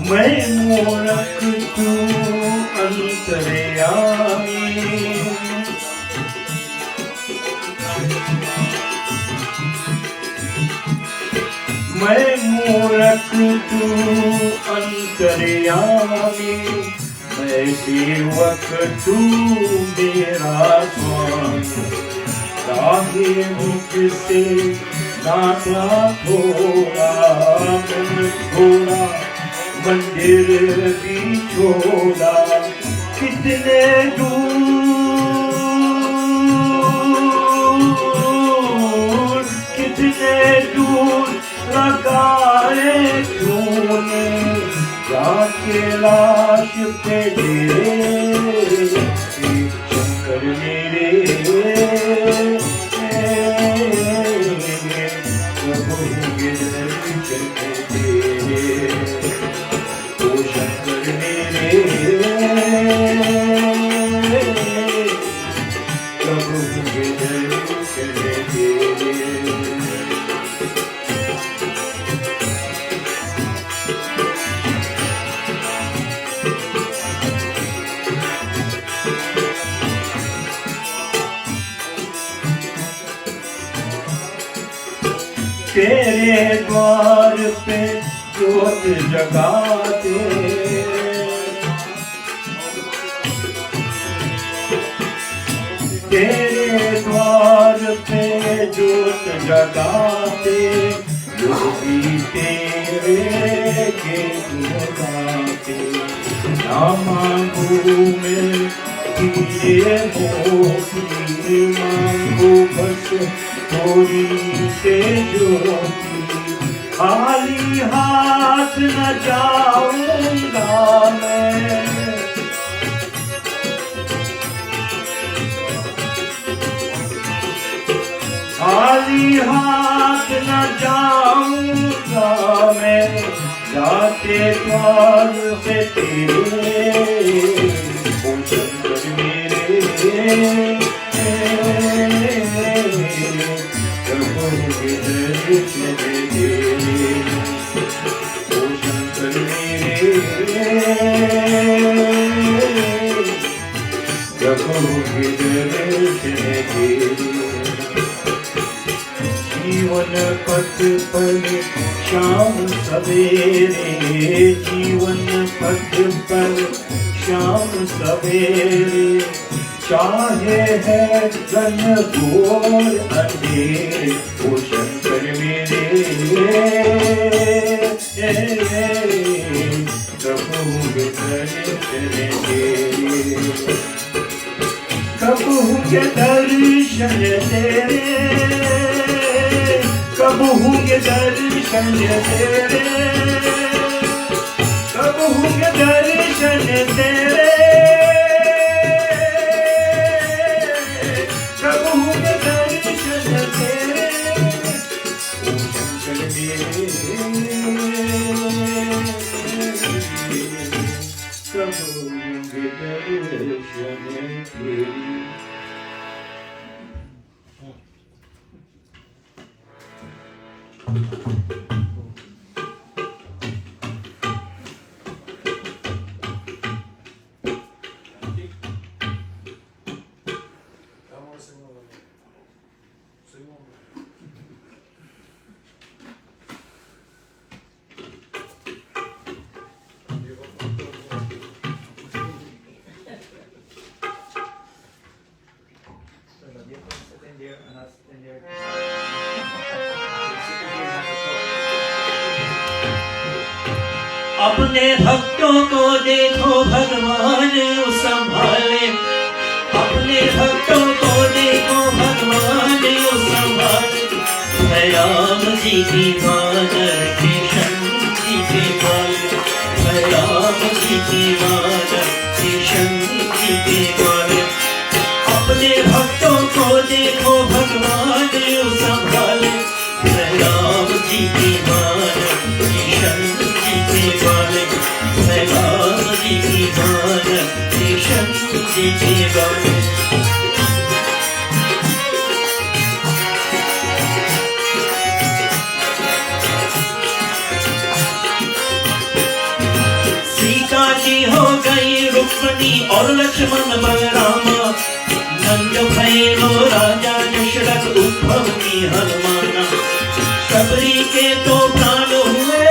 मैं मूरख तू अंतर्यामी, मैं मूरख तू अंतर्यामी, मैं सेवक तू मेरा स्वामी। राहे मुझसे दाता थोड़ा मन थोड़ा, मंदिर भी छोड़ा कितने दूर, कितने दूर लगाए तूने जाके लाश पे डेरे। शंकर मेरे प्रभु के दर्शन तेरे, शंकर मेरे प्रभु के दर्शन तेरे। तेरे द्वार पे ज्योत जगाते, तेरे द्वार पे ज्योत जगाते, योगी तेरे गीत गाते। ना मांगू मैं हीरे मोती, मांगू बस थोड़ी से ज्योति। खाली हाथ न जाऊंगा मैं, खाली हाथ न जाऊंगा मैं, जाते द्वार से तेरे। ओ शंकर मेरे प्रभु के दर्शन तेरे। ओ शंकर मेरे प्रभु के दर्शन तेरे। जीवन पथ पर शाम सवेरे, जीवन पथ पर श्याम सवेरे, चाहे है घन घोर अंधेरे, ओ शंकर मेरे कब होंगे दर्शन तेरे, कब होंगे दर्शन तेरे, कब होंगे दर्शन तेरे, कब होंगे दर्शन तेरे, कब होंगे दर्शन तेरे, ओ शंकर मेरे कब होंगे दर्शन तेरे। अपने भक्तों को देखो भगवान संभाले, अपने भक्तों को देखो भगवान संभाले, राम जी की मादर कृष्ण जी के बाले, राम जी की मादर कृष्ण जी के बाले, अपने भक्तों को देखो भगवान संभाले, राम जी की मादर कृष्ण जी के बाले, राम जी की मादर कृष्ण जी के बाले। सीता जी हो गई रुक्मिणी और लक्ष्मण बलरामा, नंद भैलो राजा दशरथ उद्धव की हनुमाना, शबरी के तो प्राण हुए,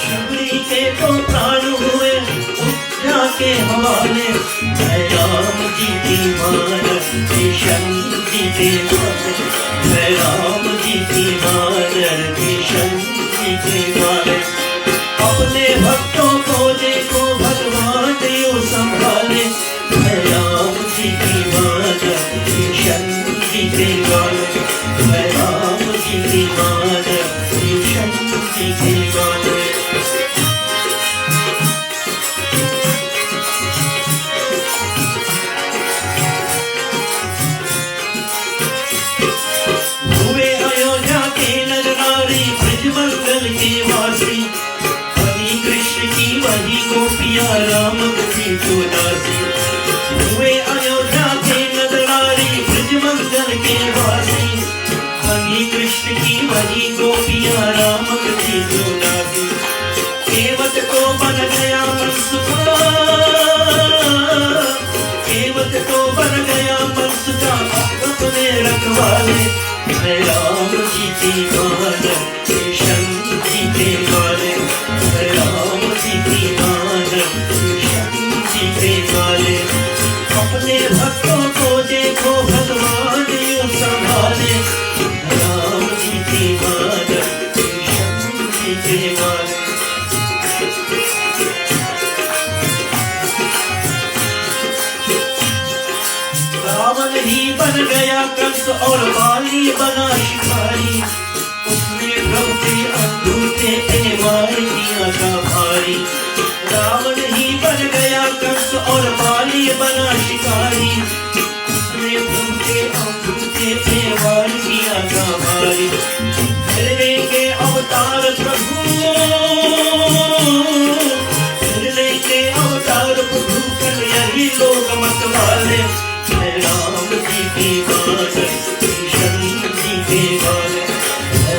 शबरी के तो प्राण हुए उज्जा के हवाले, राम जी की मादर कृष्ण जी के बाले, राम जी की मादर कृष्ण जी के बाले, अपने भक्तों को देखो भगवान देव संभाले, राम जी की मादर कृष्ण जी के बाले, राम जी की मादर कृष्ण जी के बाले। हुए अयोध्या के नर नारी ब्रज मंगल के वासी, कृष्ण की वही गोपिया राम की चौदासी, हुए अयोध्या के नर नारी ब्रज मंगल के वासी, वही कृष्ण की वही गोपिया राम की चौदासी, केवट को बन गया मनसुखा, केवट को बन गया मनसुखा अपने रखवाले, राम जी की मादर कृष्ण जी के बाले, राम जी की मादर कृष्ण जी के बाले, अपने भक्तों को देखो भगवान संभाले, राम जी की मादर कृष्ण जी के बाले। रावण ही बन गया कंस और बाली बना शिकारी, उसने प्रभु के अंगूठे पे वार किया था भारी, रावण ही बन गया कंस और बाली बना शिकारी, उसने प्रभु के अंगूठे पे वार किया था भारी, फिर लेंगे अवतार प्रभु, फिर लेंगे अवतार प्रभु कर यही लोग मतवाले, राम जी की मादर कृष्ण जी के बाले,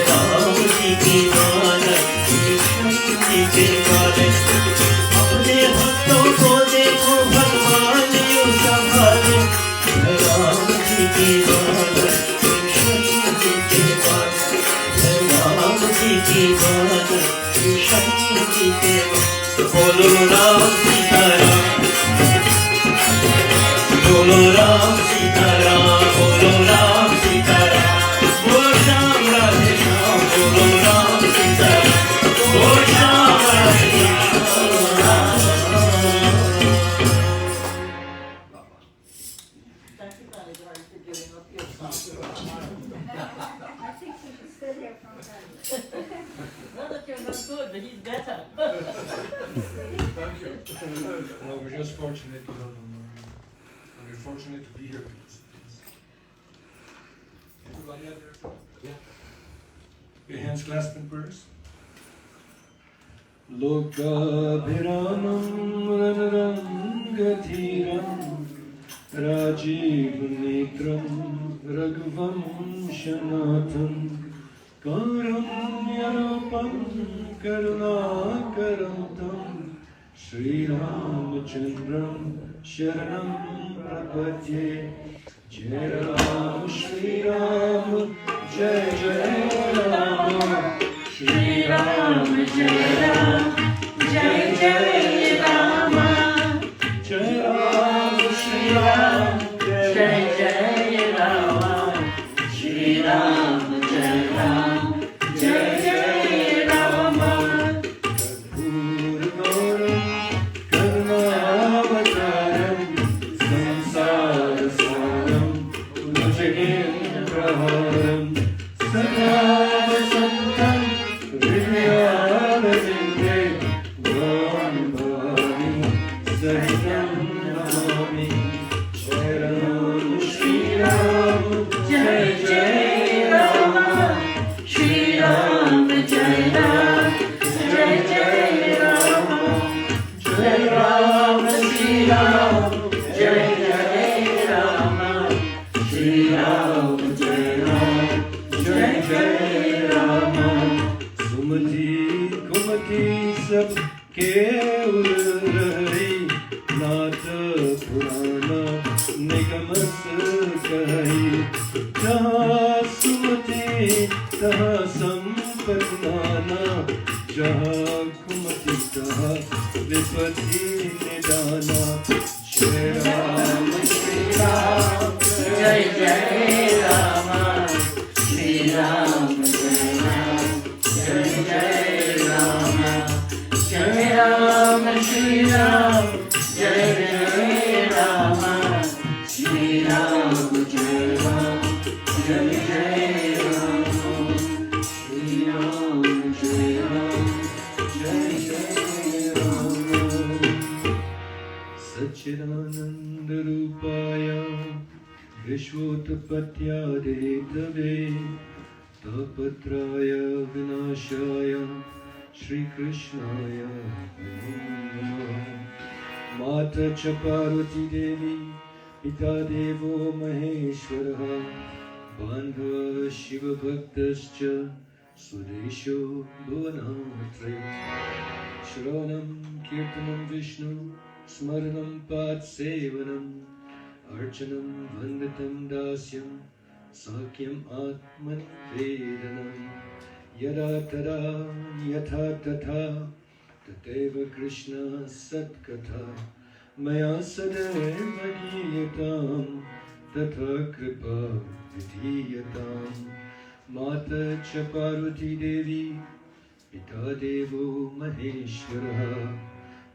राम जी की मादर कृष्ण जी के बाले, अपने भक्तों को देखो भगवान यूं संभाले, राम जी की मादर कृष्ण जी के बाले, राम जी की मादर कृष्ण जी के बाले। बोलो राम सीताराम, बोलो राम सीताराम, बोलो राम सीताराम, बोलो श्याम राधे श्याम, बोलो राम सीताराम, बोलो श्याम राधे श्याम, बोलो Ram. Thank you, Connie, for giving up your song. I think we should sit here for a minute. Not that you're not good, but he's better. Thank you. No, we're just fortunate, you know, and we're fortunate to be here. Everybody out there? Yeah. Your hands clasped in prayers. Lokabhiramam Ranrangathiram Rajiv Netram Raghavam Shanatham Karamyarupam Karunakarantam Shri Ramachandram Sharanam Prapatye Jai Ram Shri Ram Jai Jai Ram Shri Ram Jai Ram Jai Jai Rama Jai Ram Shri Ram Jai Jai Rama Shri Ram Jai Ram Jai Jai Rama Karpurgaram Karunavataram Samsarasaram Bhujagendraharam Sada Vasantam Hridayalinde Bham Bhami Sahitam Namami Jai Ram Shri Ram Jai Jai Rama Shri Ram Jai Ram Jai Jai Rama Jai Ram Shri Ram Jai Jai Rama Shri Ram Jai Ram Jai Jai Rama Sumati Kumati Sab Ke Urari Naat Purana Nigamas Kahi Jaha Sumati Taha Sampat Nana Jaha Kumati Taha Vipati Nidana Shri Ram Shri Ram Jai Jai Rama Shri Ram Jai Ram Jai Jai Rama Jai Ram Shri Ram Jai Jai Rama Shri Ram Jai Ram Jai Jai Rama Shri Ram Jai Ram Jai Jai Rama Satchidananda Rupaya Vishvotapathyade Tave Tapatraya Vinashaya Shri Krishnaya Namo Mata Chaparvati Devi Pita Devo Maheshwaraha Bandhava Shiva Bhaktascha Sudesho Bhuvanatraya Shravanam Kirtanam Vishnu Smaranam Pad Sevanam Archanam Vandatam Dasyam Sakyam Atmani Vedanam Yada Tada Yatha Tatha Tateva Krishna Satkatha Maya Sadeva Giyatam Tatha Kripa Vidhiyatam Mata Chaparvati Devi Pita Devo Maheshwaraha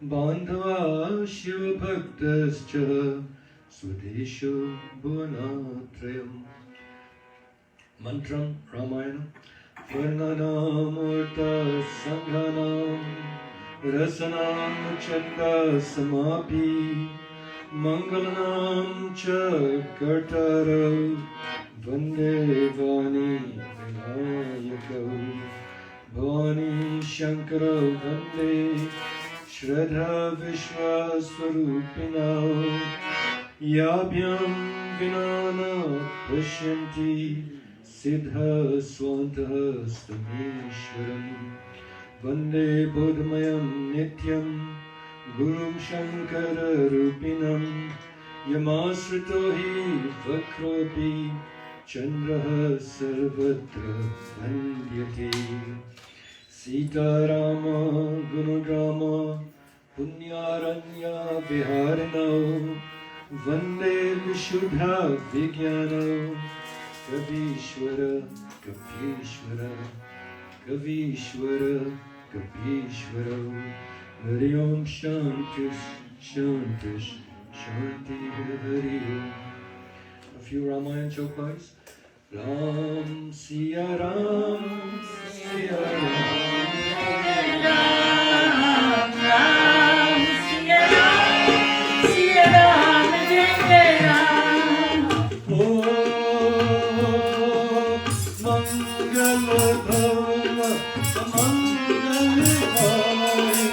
Bandhava Shiva Bhaktascha Sudesho Bhuvanatrayam Mantram Ramayana Varnanamurta Sanghanam Rasanam Chanda Samapi Mangalanam Cha Kartaro Vande Vani Vinayakau Bhani Shankara Vande Shraddha Vishwaswarupinau Yabhyam Vinana Pashyanti Siddha Swantah Stameshwaram Vande Bodhmayam Nityam Gurum Shankara Rupinam Yamasrito hi Vakropi Chandraha Sarvatra Vandyate Sita Rama Gunadrama Punyaranya Viharano Vande Vishuddha Vijnano Kavishwara Kapishwara Kavishwara Kapishwara Hari Om Shantish Shantish Shanti Hari Om. A few Ramayana chopais. Ram Siya Ram Siya Ram Ram Ram Siya Ram Siya Ram Jai Jai Ram. Oh Mangal Bhava Mangal Hari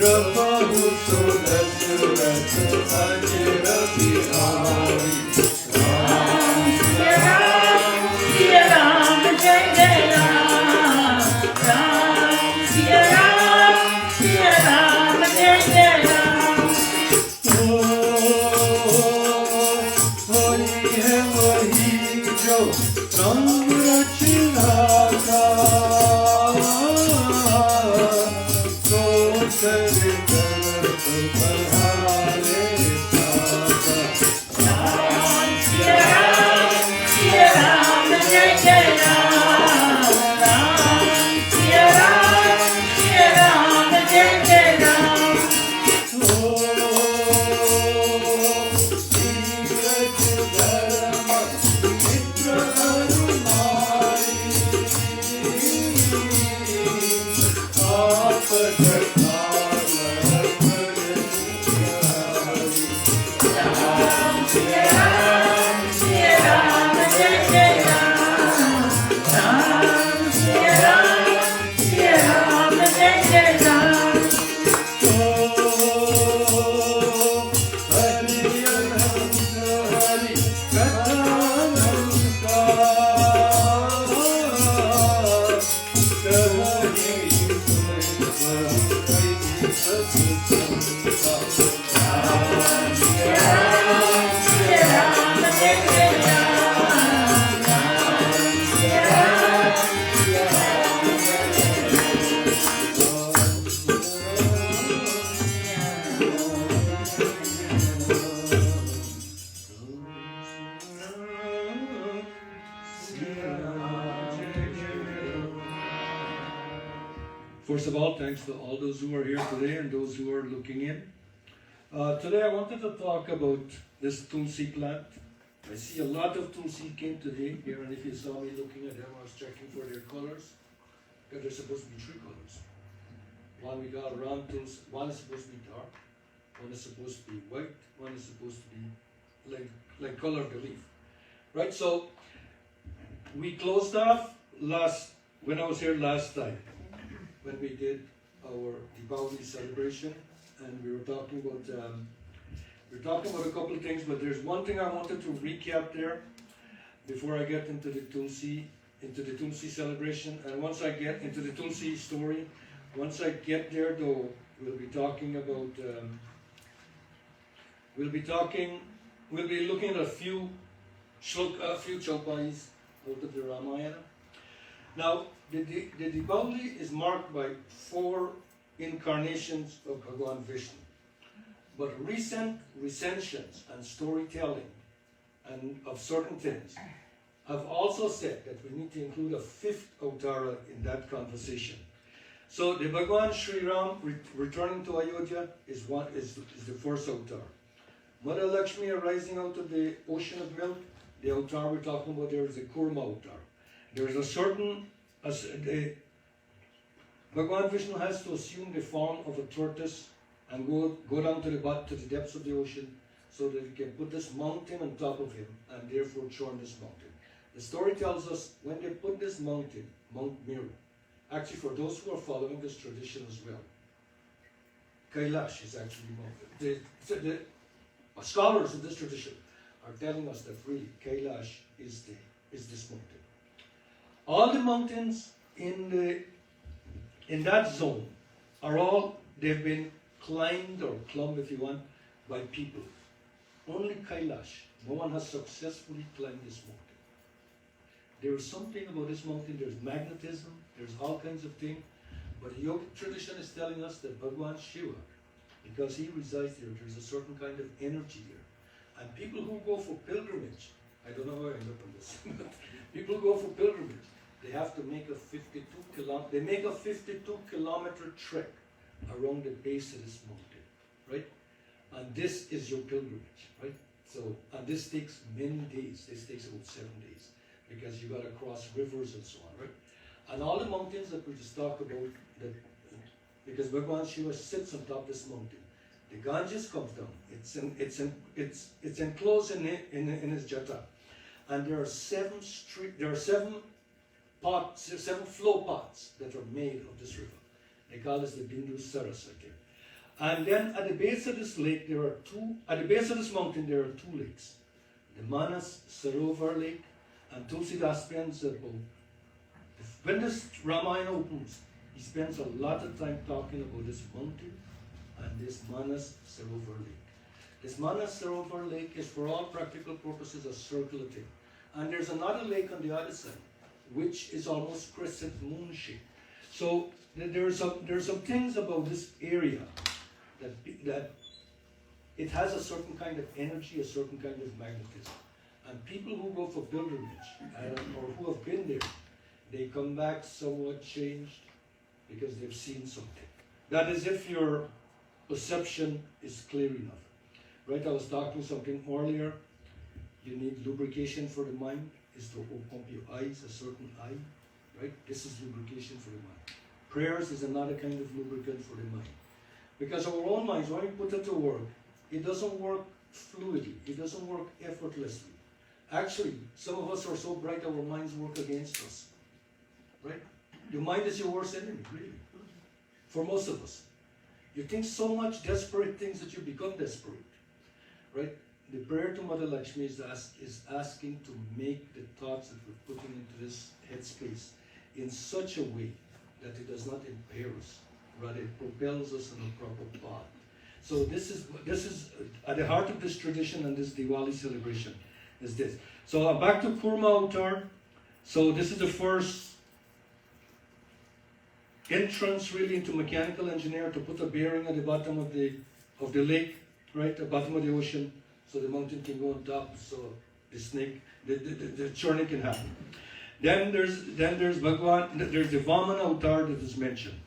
Rabahu Surat Surat Ajra Bihari Siya Ram Jai Jai Ram. Ram Siya Ram Jai Jai Ram. Hari hai wahi jo rang rachna ka to tere tarf barhare saaka. Siya Ram Jai Jai Ram. Ram Siya Ram Jai Jai Ram. Siya Ram Jai Jai Ram. Ram Siya Ram Jai Jai Ram. Siya Ram Jai Jai Ram. Ram Siya Ram. First of all, thanks to all those who are here today and those who are looking in. Today I wanted to talk about this tulsi plant. I see a lot of tulsi came today here, and if you saw me looking at them, I was checking for their colors, because there's supposed to be three colors. One we got round tulsi, one is supposed to be dark, one is supposed to be white, one is supposed to be like color of the leaf. Right, so we closed off when I was here last time, when we did our Deepavali celebration, and we were talking about a couple of things, but there's one thing I wanted to recap there before I get into the Tulsi celebration. And once I get into the Tulsi story, once I get there though, we'll be talking about we'll be looking at a few chopais out of the Ramayana. Now, the Deepavali is marked by 4 incarnations of Bhagavan Vishnu. But recent recensions and storytelling and of certain things have also said that we need to include a 5th Avtara in that conversation. So the Bhagavan Sri Ram returning to Ayodhya is the first Avtar. Mother Lakshmi arising out of the ocean of milk, the Avtar we're talking about there is the Kurma Avtar. There is a certain Bhagavan Vishnu has to assume the form of a tortoise and go down to the depths of the ocean so that he can put this mountain on top of him and therefore churn this mountain. The story tells us when they put this mountain, Mount Meru, actually for those who are following this tradition as well, Kailash is actually mountain. The scholars of this tradition are telling us that really Kailash is this mountain. All the mountains in that zone they've been climbed or clumbed, if you want, by people. Only Kailash, no one has successfully climbed this mountain. There is something about this mountain, there's magnetism, there's all kinds of things. But the yogic tradition is telling us that Bhagwan Shiva, because he resides there, there's a certain kind of energy there. And people who go for pilgrimage, I don't know how I end up on this, but people who go for pilgrimage, they have to make a 52-kilometer trek around the base of this mountain, right? And this is your pilgrimage, right? So, and this takes many days. This takes about 7 days because you got to cross rivers and so on, right? And all the mountains that we just talked about, because Bhagwan Shiva sits on top of this mountain, the Ganges comes down. It's enclosed in his jata, and there are seven flow pots that are made of this river. They call this the Bindu Saraswati. And then at the base of this lake, at the base of this mountain, there are two lakes. The Manas Sarovar Lake and Tulsidas spends when this Ramayana opens, he spends a lot of time talking about this mountain and this Manas Sarovar Lake. This Manas Sarovar Lake is for all practical purposes a circular thing. And there's another lake on the other side, which is almost crescent moon shaped. So there's some things about this area that it has a certain kind of energy, a certain kind of magnetism. And people who go for pilgrimage or who have been there, they come back somewhat changed because they've seen something. That is if your perception is clear enough. Right, I was talking something earlier. You need lubrication for the mind, is to open up your eyes, a certain eye. Right, this is lubrication for the mind. Prayers is another kind of lubricant for the mind. Because our own minds, when we put it to work, it doesn't work fluidly. It doesn't work effortlessly. Actually, some of us are so bright our minds work against us. Right? Your mind is your worst enemy, really. For most of us. You think so much desperate things that you become desperate. Right? The prayer to Mother Lakshmi is asking to make the thoughts that we're putting into this headspace in such a way that it does not impair us. Rather, it propels us on a proper path. So this is at the heart of this tradition and this Diwali celebration is this. So back to Kurma Avatar. So this is the first entrance really into mechanical engineer to put a bearing at the bottom of the lake, right, at the bottom of the ocean, so the mountain can go on top, so the journey can happen. Then there's Bhagwan, there's the Vamana Avatar that is mentioned.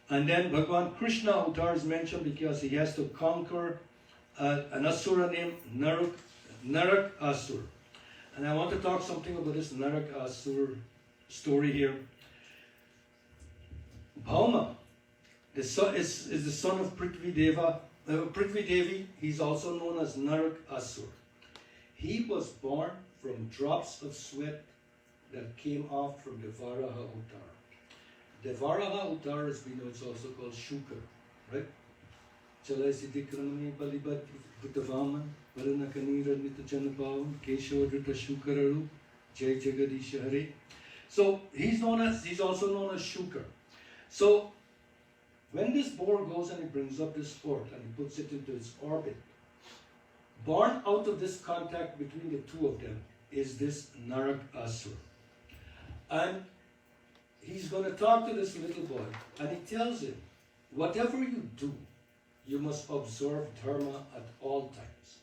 And then Bhagwan Krishna Avatar is mentioned because he has to conquer an Asura named Narak Asur. And I want to talk something about this Narak Asur story here. Bhauma is the son of Prithvi Devi. He's also known as Narak Asur. He was born from drops of sweat that came off from the Varaha Avatar. The Varaha Avatar, as we know, it's also called Shuka, right? Chalai Siddhikramani Balibat Bhuttavaman Varanakanira Nitajanabhavam Keshavadrita Shukararu Jai Jagadisha Hare. So he's also known as Shuka. So when this boar goes and he brings up this earth and he puts it into its orbit, born out of this contact between the two of them is this Narak Asur. And he's going to talk to this little boy and he tells him, whatever you do, you must observe dharma at all times.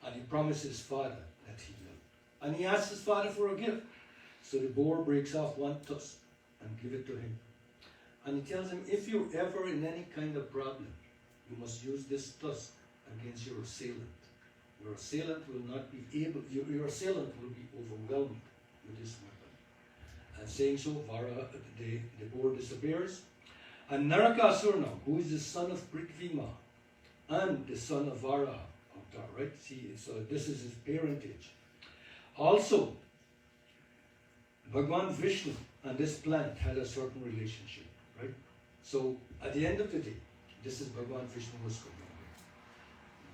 And he promises his father that he will. And he asks his father for a gift. So the boar breaks off one tusk and give it to him. And he tells him, if you're ever in any kind of problem, you must use this tusk against your assailant. Your assailant will not be able, your assailant will be overwhelmed with this weapon. And saying so, the boar disappears. And Narakasura now, who is the son of Prithvima and the son of Varaha Avatar, right? See, so this is his parentage. Also, Bhagwan Vishnu and this plant had a certain relationship, right? So at the end of the day, this is Bhagwan Vishnu was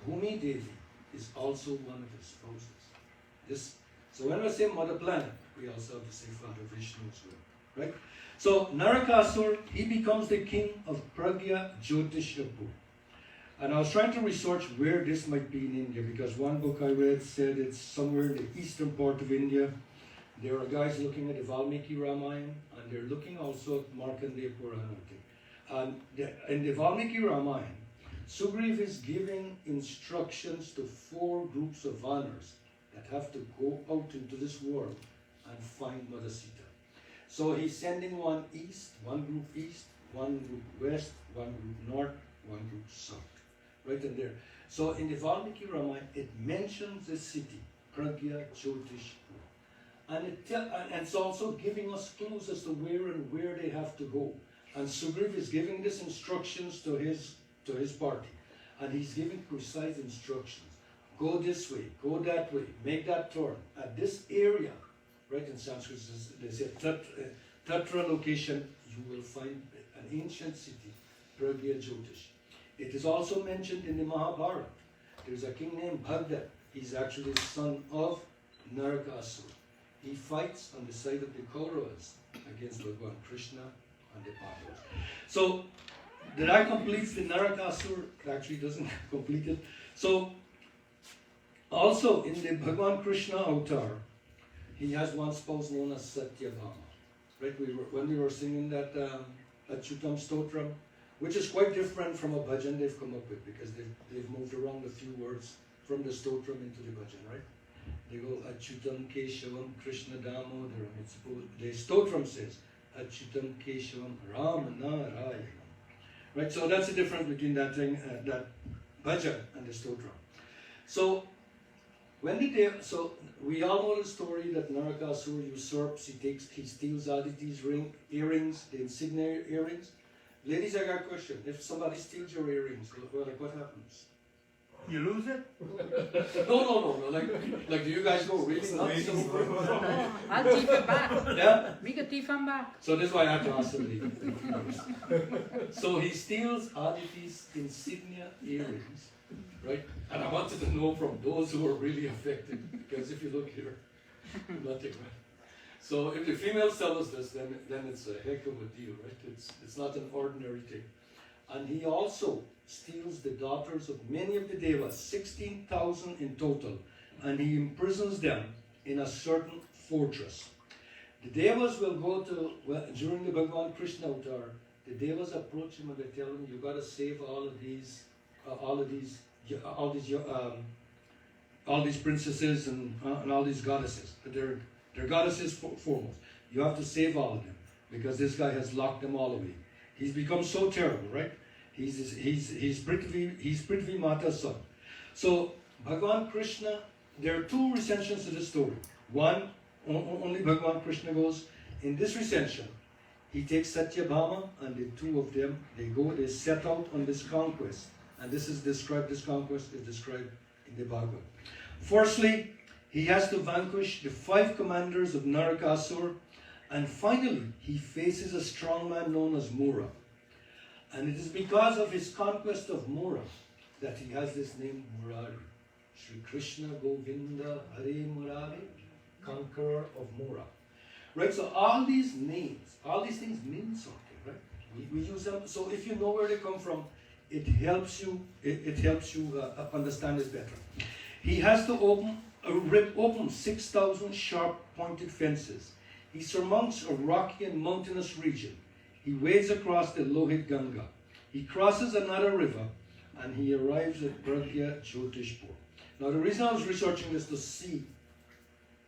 coming here. Bhumi Devi is also one of his spouses. So when we say mother planet, we also have to say Father Vishnu as well, right? So Narakasur, he becomes the king of Pragya Jyotishapur. And I was trying to research where this might be in India, because one book I read said it's somewhere in the eastern part of India. there are guys looking at the Valmiki Ramayana, and they're looking also at Markandeya Purana. And in the Valmiki Ramayana, Sugriv is giving instructions to 4 groups of vanars that have to go out into this world and find Mother Sita. So he's sending one east, one group east, one group west, one group north, one group south. Right in there. So in the Valmiki Ramayana, it mentions the city, Pragya Jyotishpur. And it's also giving us clues as to where they have to go. And Sugriv is giving these instructions to his party. And he's giving precise instructions. Go this way, go that way, make that turn. At this area, right in Sanskrit, they say Tatra location, you will find an ancient city, Pragya Jyotish. It is also mentioned in the Mahabharata. There's a king named Bhagda. He's actually the son of Narakasura. He fights on the side of the Kauravas against Bhagwan Krishna and the Pandavas. So, that completes the Narakasura. Actually doesn't complete it. So, also in the Bhagwan Krishna avatar, he has one spouse known as Satyabhama. Right? When we were singing that Achyutam Stotram, which is quite different from a bhajan they've come up with, because they've moved around a few words from the Stotram into the bhajan, right? They go Achyutam Keshavam Krishna Damodaram. The Stotram says Achyutam Keshavam Ramanarayanam. Right? So that's the difference between that thing, that bhajan and the Stotram. So so we all know the story that Narakasura usurps, he steals Aditi's earrings, the insignia earrings. Ladies, I got a question. If somebody steals your earrings, what happens? You lose it? No. Like, do you guys go really nuts? I'll take it back. Yeah? We can take them back. So this is why I have to ask somebody. So he steals Aditi's insignia earrings, right? And I wanted to know from those who are really affected, because if you look here, nothing, right? So if the females tell us this, then it's a heck of a deal, right? It's not an ordinary thing. And he also steals the daughters of many of the devas, 16,000 in total, and he imprisons them in a certain fortress. The devas will go to, during the Bhagwan Krishna avatar, the devas approach him and they tell him, you got to save all these princesses and all these goddesses. They're goddesses foremost. You have to save all of them because this guy has locked them all away. He's become so terrible, right? He's Prithvi Mata's son. So Bhagwan Krishna, there are 2 recensions to this story. One, only Bhagwan Krishna goes. In this recension, he takes Satyabhama and the 2 of them, they set out on this conquest. And this conquest is described in the Bhagavad. Firstly, he has to vanquish the 5 commanders of Narakasura, and finally, he faces a strong man known as Mura. And it is because of his conquest of Mura that he has this name Murari. Sri Krishna Govinda Hare Murari, conqueror of Mura. Right, so all these names, all these things mean something, right? We use them, so if you know where they come from, it helps you understand this better. He has to rip open 6,000 sharp pointed fences. He surmounts a rocky and mountainous region. He wades across the Lohit Ganga. He crosses another river and he arrives at Pragya Jyotishpur. Now the reason I was researching this to see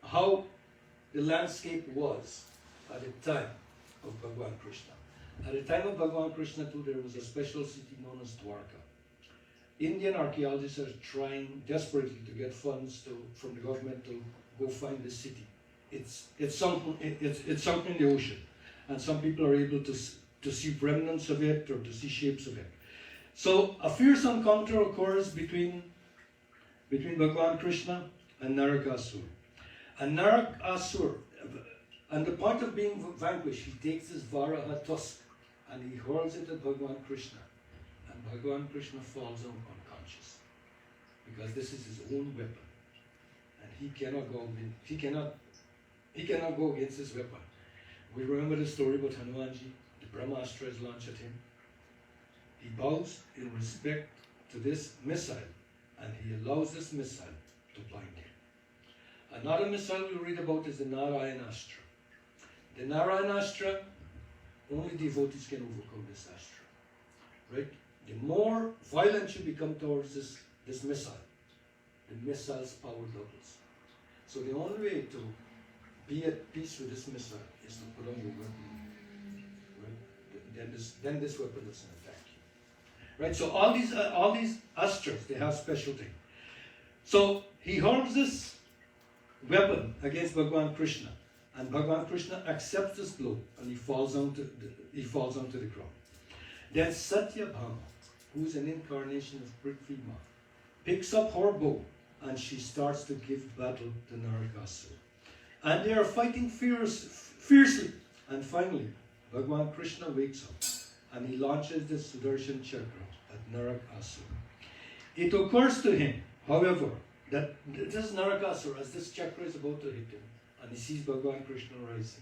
how the landscape was at the time of Bhagwan Krishna. At the time of Bhagwan Krishna too, there was a special city known as Dwarka. Indian archaeologists are trying desperately to get funds from the government to go find this city. It's sunk in the ocean, and some people are able to see remnants of it or to see shapes of it. So a fierce encounter occurs between Bhagwan Krishna and Narakasura. And Narakasura, and the point of being vanquished, he takes his Varaha tusk and he hurls it at Bhagwan Krishna. And Bhagwan Krishna falls down unconscious because this is his own weapon, and he cannot go against his weapon. We remember the story about Hanumanji. The Brahmastra is launched at him. He bows in respect to this missile, and he allows this missile to blind him. Another missile we read about is the Narayanastra. The Narayanastra, only devotees can overcome this astra. Right? The more violent you become towards this missile, the missile's power doubles. So the only way to be at peace with this missile is to put on your weapon. Right? Then this weapon doesn't attack you. Right? So all these astras, they have specialty. So he hurls this weapon against Bhagavan Krishna, and Bhagavan Krishna accepts this blow, and he falls onto the ground. Then Satyabhama, who is an incarnation of Prithvi Ma, picks up her bow, and she starts to give battle to Narakasura. And they are fighting fiercely. And finally, Bhagavan Krishna wakes up, and he launches the Sudarshan Chakra at Narakasura. It occurs to him, however, that this is Narakasura, as this chakra is about to hit him, and he sees Bhagavan Krishna rising.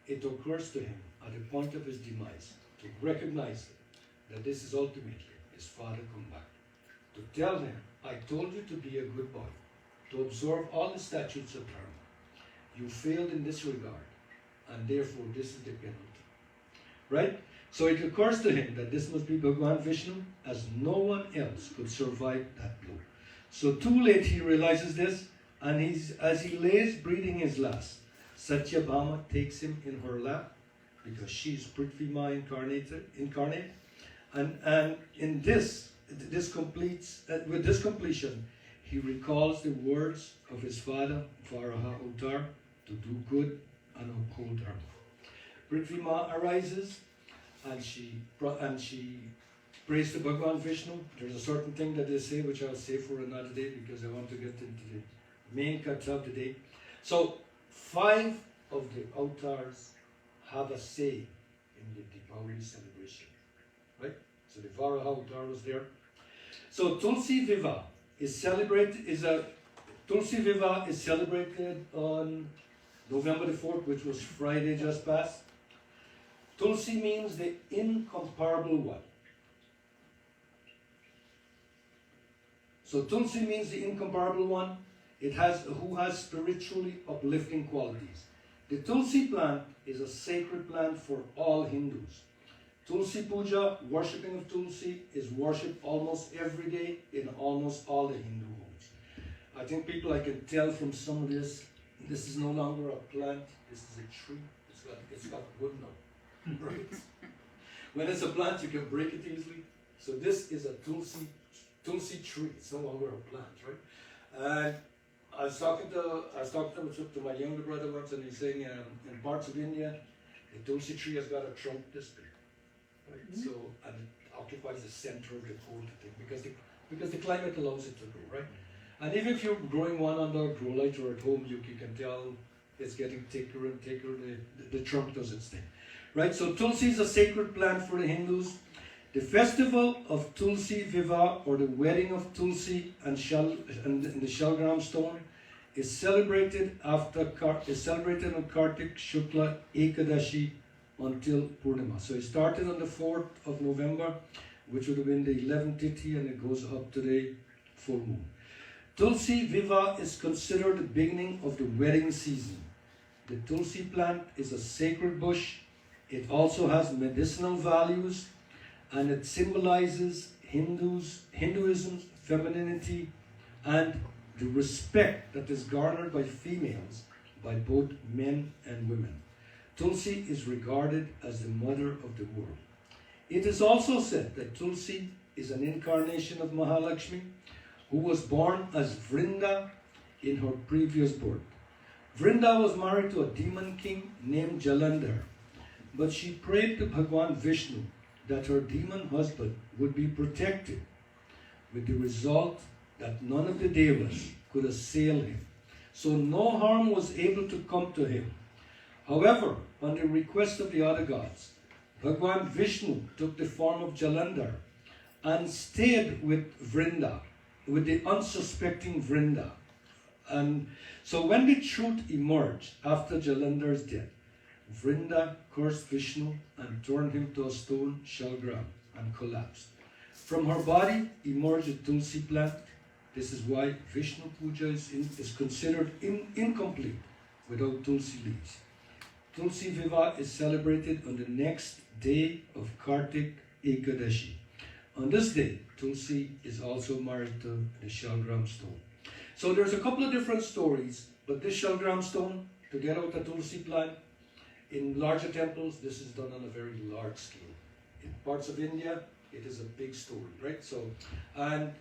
It occurs to him at the point of his demise to recognize that this is ultimately his father come back. To tell him, I told you to be a good boy, to observe all the statutes of dharma. You failed in this regard, and therefore this is the penalty. Right? So it occurs to him that this must be Bhagavan Vishnu, as no one else could survive that blow. So too late he realizes this, and as he lays breathing his last, Satyabhama takes him in her lap, because she's Prithvi Ma incarnate, and in with this completion, he recalls the words of his father, Varaha Avatar, to do good and uphold dharma. Prithvi Ma arises, and she prays to Bhagavan Vishnu. There's a certain thing that they say, which I'll say for another day, because I want to get into the main katha of the day. So 5 of the avatars have a say in the Deepavali celebration, right? So the Varaha avatar was there. So Tulsi Viva is celebrated on November the 4th, which was Friday just past. Tulsi means the incomparable one. So Tulsi means the incomparable one. Who has spiritually uplifting qualities. The Tulsi plant is a sacred plant for all Hindus. Tulsi Puja, worshipping of Tulsi, is worshipped almost every day in almost all the Hindu homes. I think I can tell from some of this is no longer a plant, this is a tree. It's got wood now, right? When it's a plant, you can break it easily. So this is a Tulsi tree. It's no longer a plant, right? And I was talking to my younger brother once, and he's saying in parts of India, the Tulsi tree has got a trunk this big, right? So, and it occupies the center of the whole thing because the climate allows it to grow, right? And even if you're growing one under a grow light or at home, you can tell it's getting thicker and thicker. The trunk doesn't stay, right? So Tulsi is a sacred plant for the Hindus. The festival of Tulsi Viva, or the wedding of Tulsi and the Shalgram stone, is celebrated on Kartik Shukla Ekadashi until Purnima. So it started on the 4th of November, which would have been the 11th Tithi, and it goes up to the full moon. Tulsi Viva is considered the beginning of the wedding season. The Tulsi plant is a sacred bush. It also has medicinal values, and it symbolizes Hinduism's femininity and the respect that is garnered by females by both men and women. Tulsi is regarded as the mother of the world. It is also said that Tulsi is an incarnation of Mahalakshmi, who was born as Vrinda in her previous birth. Vrinda was married to a demon king named Jalandhar, but she prayed to Bhagavan Vishnu that her demon husband would be protected, with the result that none of the devas could assail him. So no harm was able to come to him. However, on the request of the other gods, Bhagavan Vishnu took the form of Jalandhar and stayed with Vrinda, with the unsuspecting Vrinda. And so when the truth emerged after Jalandhar's death, Vrinda cursed Vishnu and turned him to a stone Shalgram and collapsed. From her body emerged a Tulsi plant, This is why Vishnu Puja is considered incomplete without Tulsi leaves. Tulsi Vivaah is celebrated on the next day of Kartik Ekadashi. On this day, Tulsi is also married to the Shalgram stone. So there's a couple of different stories, but this Shalgram stone, to get out the Tulsi plant, in larger temples, this is done on a very large scale. In parts of India, it is a big story, right? So, and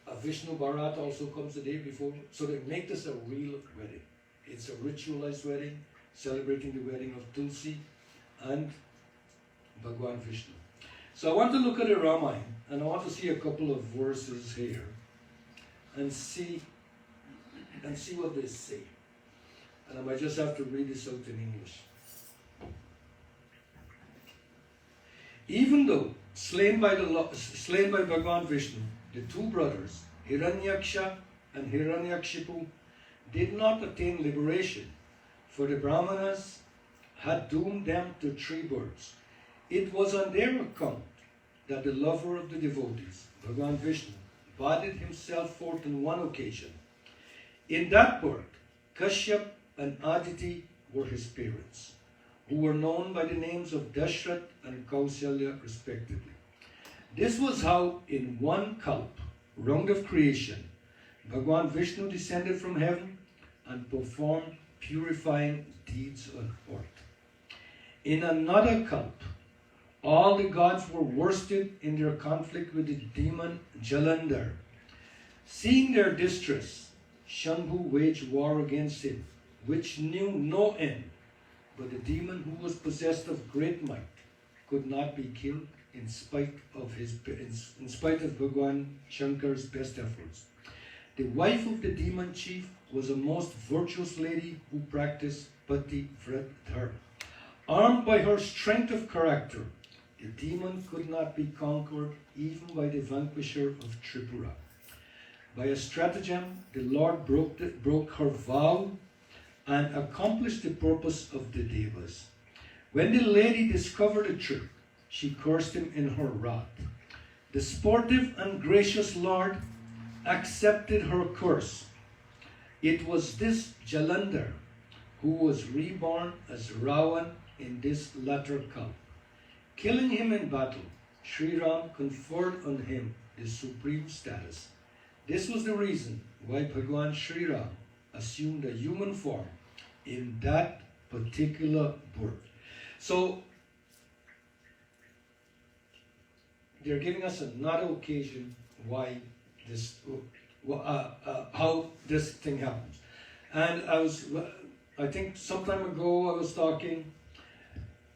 a Vishnu Bharat also comes the day before. So they make this a real wedding. It's a ritualized wedding, celebrating the wedding of Tulsi and Bhagwan Vishnu. So I want to look at the Ramayana, and I want to see a couple of verses here and see what they say. And I might just have to read this out in English. Even though slain by Bhagwan Vishnu, the two brothers, Hiranyaksha and Hiranyakshipu, did not attain liberation, for the Brahmanas had doomed them to 3 births. It was on their account that the lover of the devotees, Bhagwan Vishnu, bodied himself forth on one occasion. In that birth, Kashyap and Aditi were his parents, who were known by the names of Dashrath and Kausalya respectively. This was how, in one kalp, round of creation, Bhagwan Vishnu descended from heaven and performed purifying deeds on earth. In another kalp, all the gods were worsted in their conflict with the demon Jalandhar. Seeing their distress, Shambhu waged war against him, which knew no end. But the demon, who was possessed of great might, could not be killed in spite of Bhagwan Shankar's best efforts. The wife of the demon chief was a most virtuous lady who practiced Pati Vrat Dharma. Armed by her strength of character, the demon could not be conquered even by the vanquisher of Tripura. By a stratagem, the Lord broke her vow and accomplished the purpose of the Devas. When the lady discovered the trick, she cursed him in her wrath. The sportive and gracious Lord accepted her curse. It was this Jalandhar who was reborn as Ravan in this latter kalp. Killing him in battle, Sri Ram conferred on him the supreme status. This was the reason why Bhagwan Sri Ram assumed a human form in that particular birth. So they're giving us another occasion why this, how this thing happens. And I think some time ago I was talking.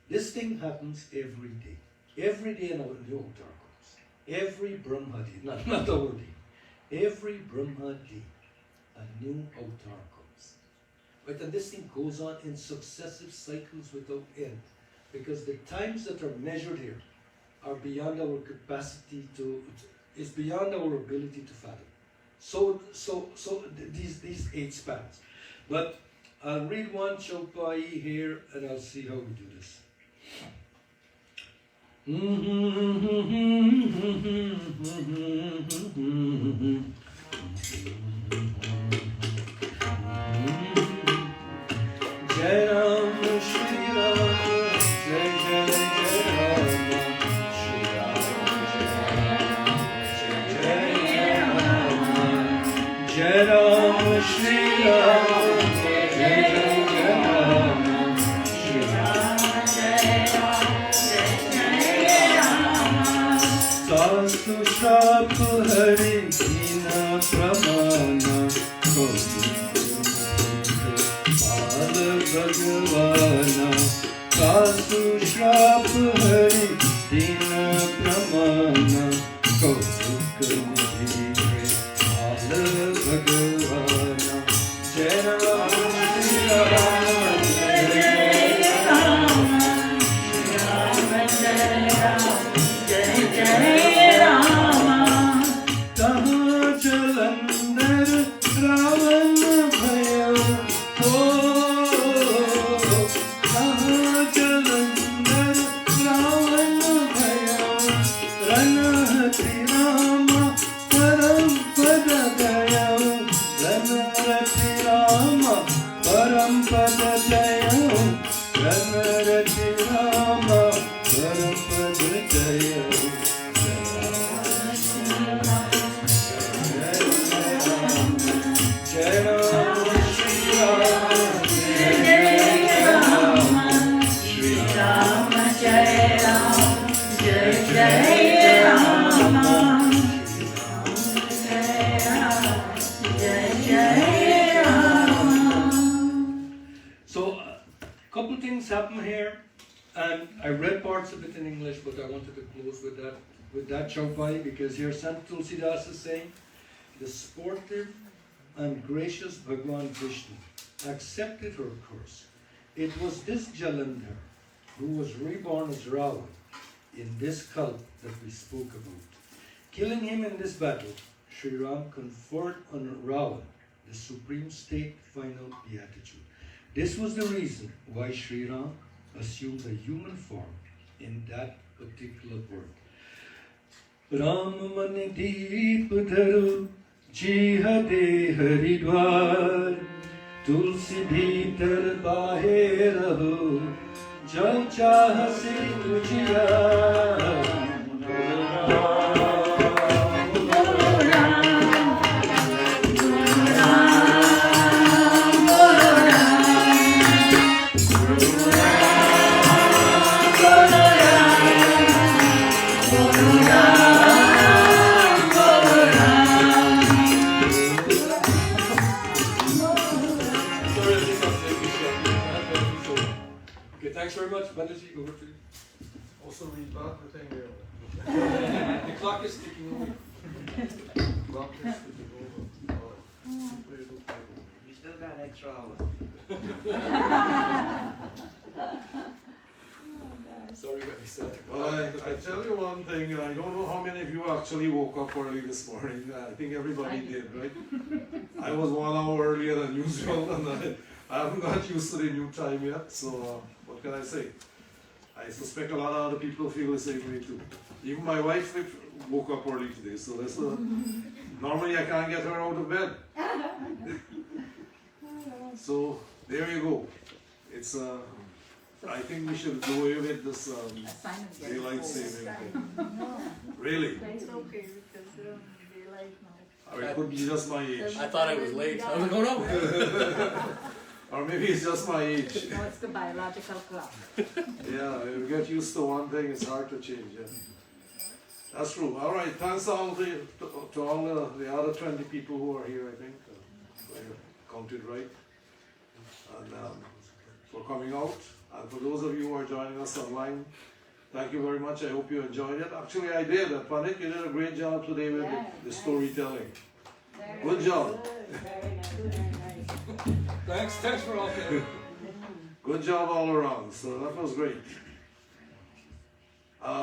This thing happens every day. Every day in our new avatar comes. Every Brahma day, not our day. Every Brahma day, a new avatar comes. Right? And this thing goes on in successive cycles without end. Because the times that are measured here are beyond our capacity it's beyond our ability to fathom. So these 8 spans. But I'll read one Chaupai here and I'll see how we do this. Jai Ram, Shri Ram, Jai Jai Jai Ram, Shri Ram, Jai Ram, Shri Ram, Jai Jai Ram, Shri Ram. Sastu Shrap Hari Dina Pramana Bhagavana Sastu Shrap Hari Dina Pramana Kautuk Mudhire Bala Bhagavana Jai Ram Shri Ram Jai Ram Taha Jalandhar Ravan Bhayo Taha Jalandhar And I read parts of it in English, but I wanted to close with that Chaupai, because here Sant Tulsidas is saying, the sportive and gracious Bhagwan Vishnu accepted her curse. It was this Jalandhar who was reborn as Ravan in this cult that we spoke about. Killing him in this battle, Sri Ram conferred on Ravan the supreme state final beatitude. This was the reason why Sri Ram assumed a human form in that particular birth. Ram mani deep dharu jihade haridwar tulsi bhitar bahe raho jal chah se ujiyar. Okay, thanks very much. Bandaji, over to you. Also read back the thing there. The clock is ticking over. Clock is ticking over. You still got extra hour. Sorry what I said. Well, I tell you one thing, I don't know how many of you actually woke up early this morning. I think everybody did, right? I was 1 hour earlier than usual, and I haven't got used to the new time yet, so what can I say? I suspect a lot of other people feel the same way too. Even my wife woke up early today, so that's normally I can't get her out of bed. So there you go. It's I think we should do away with this daylight saving thing. Really? It's okay because daylight now. Or it could be just my age. I thought I was late. I was like, oh no. Or maybe it's just my age. No, it's the biological clock. Yeah, you get used to one thing, it's hard to change. Yeah. That's true. All right, thanks to all the other 20 people who are here, I think. If I counted right. And for coming out. And for those of you who are joining us online, thank you very much. I hope you enjoyed it. Actually, I did. Pandit, you did a great job today with the storytelling. Good job. Very nice, very nice. Thanks for all that. Good job all around. So that was great.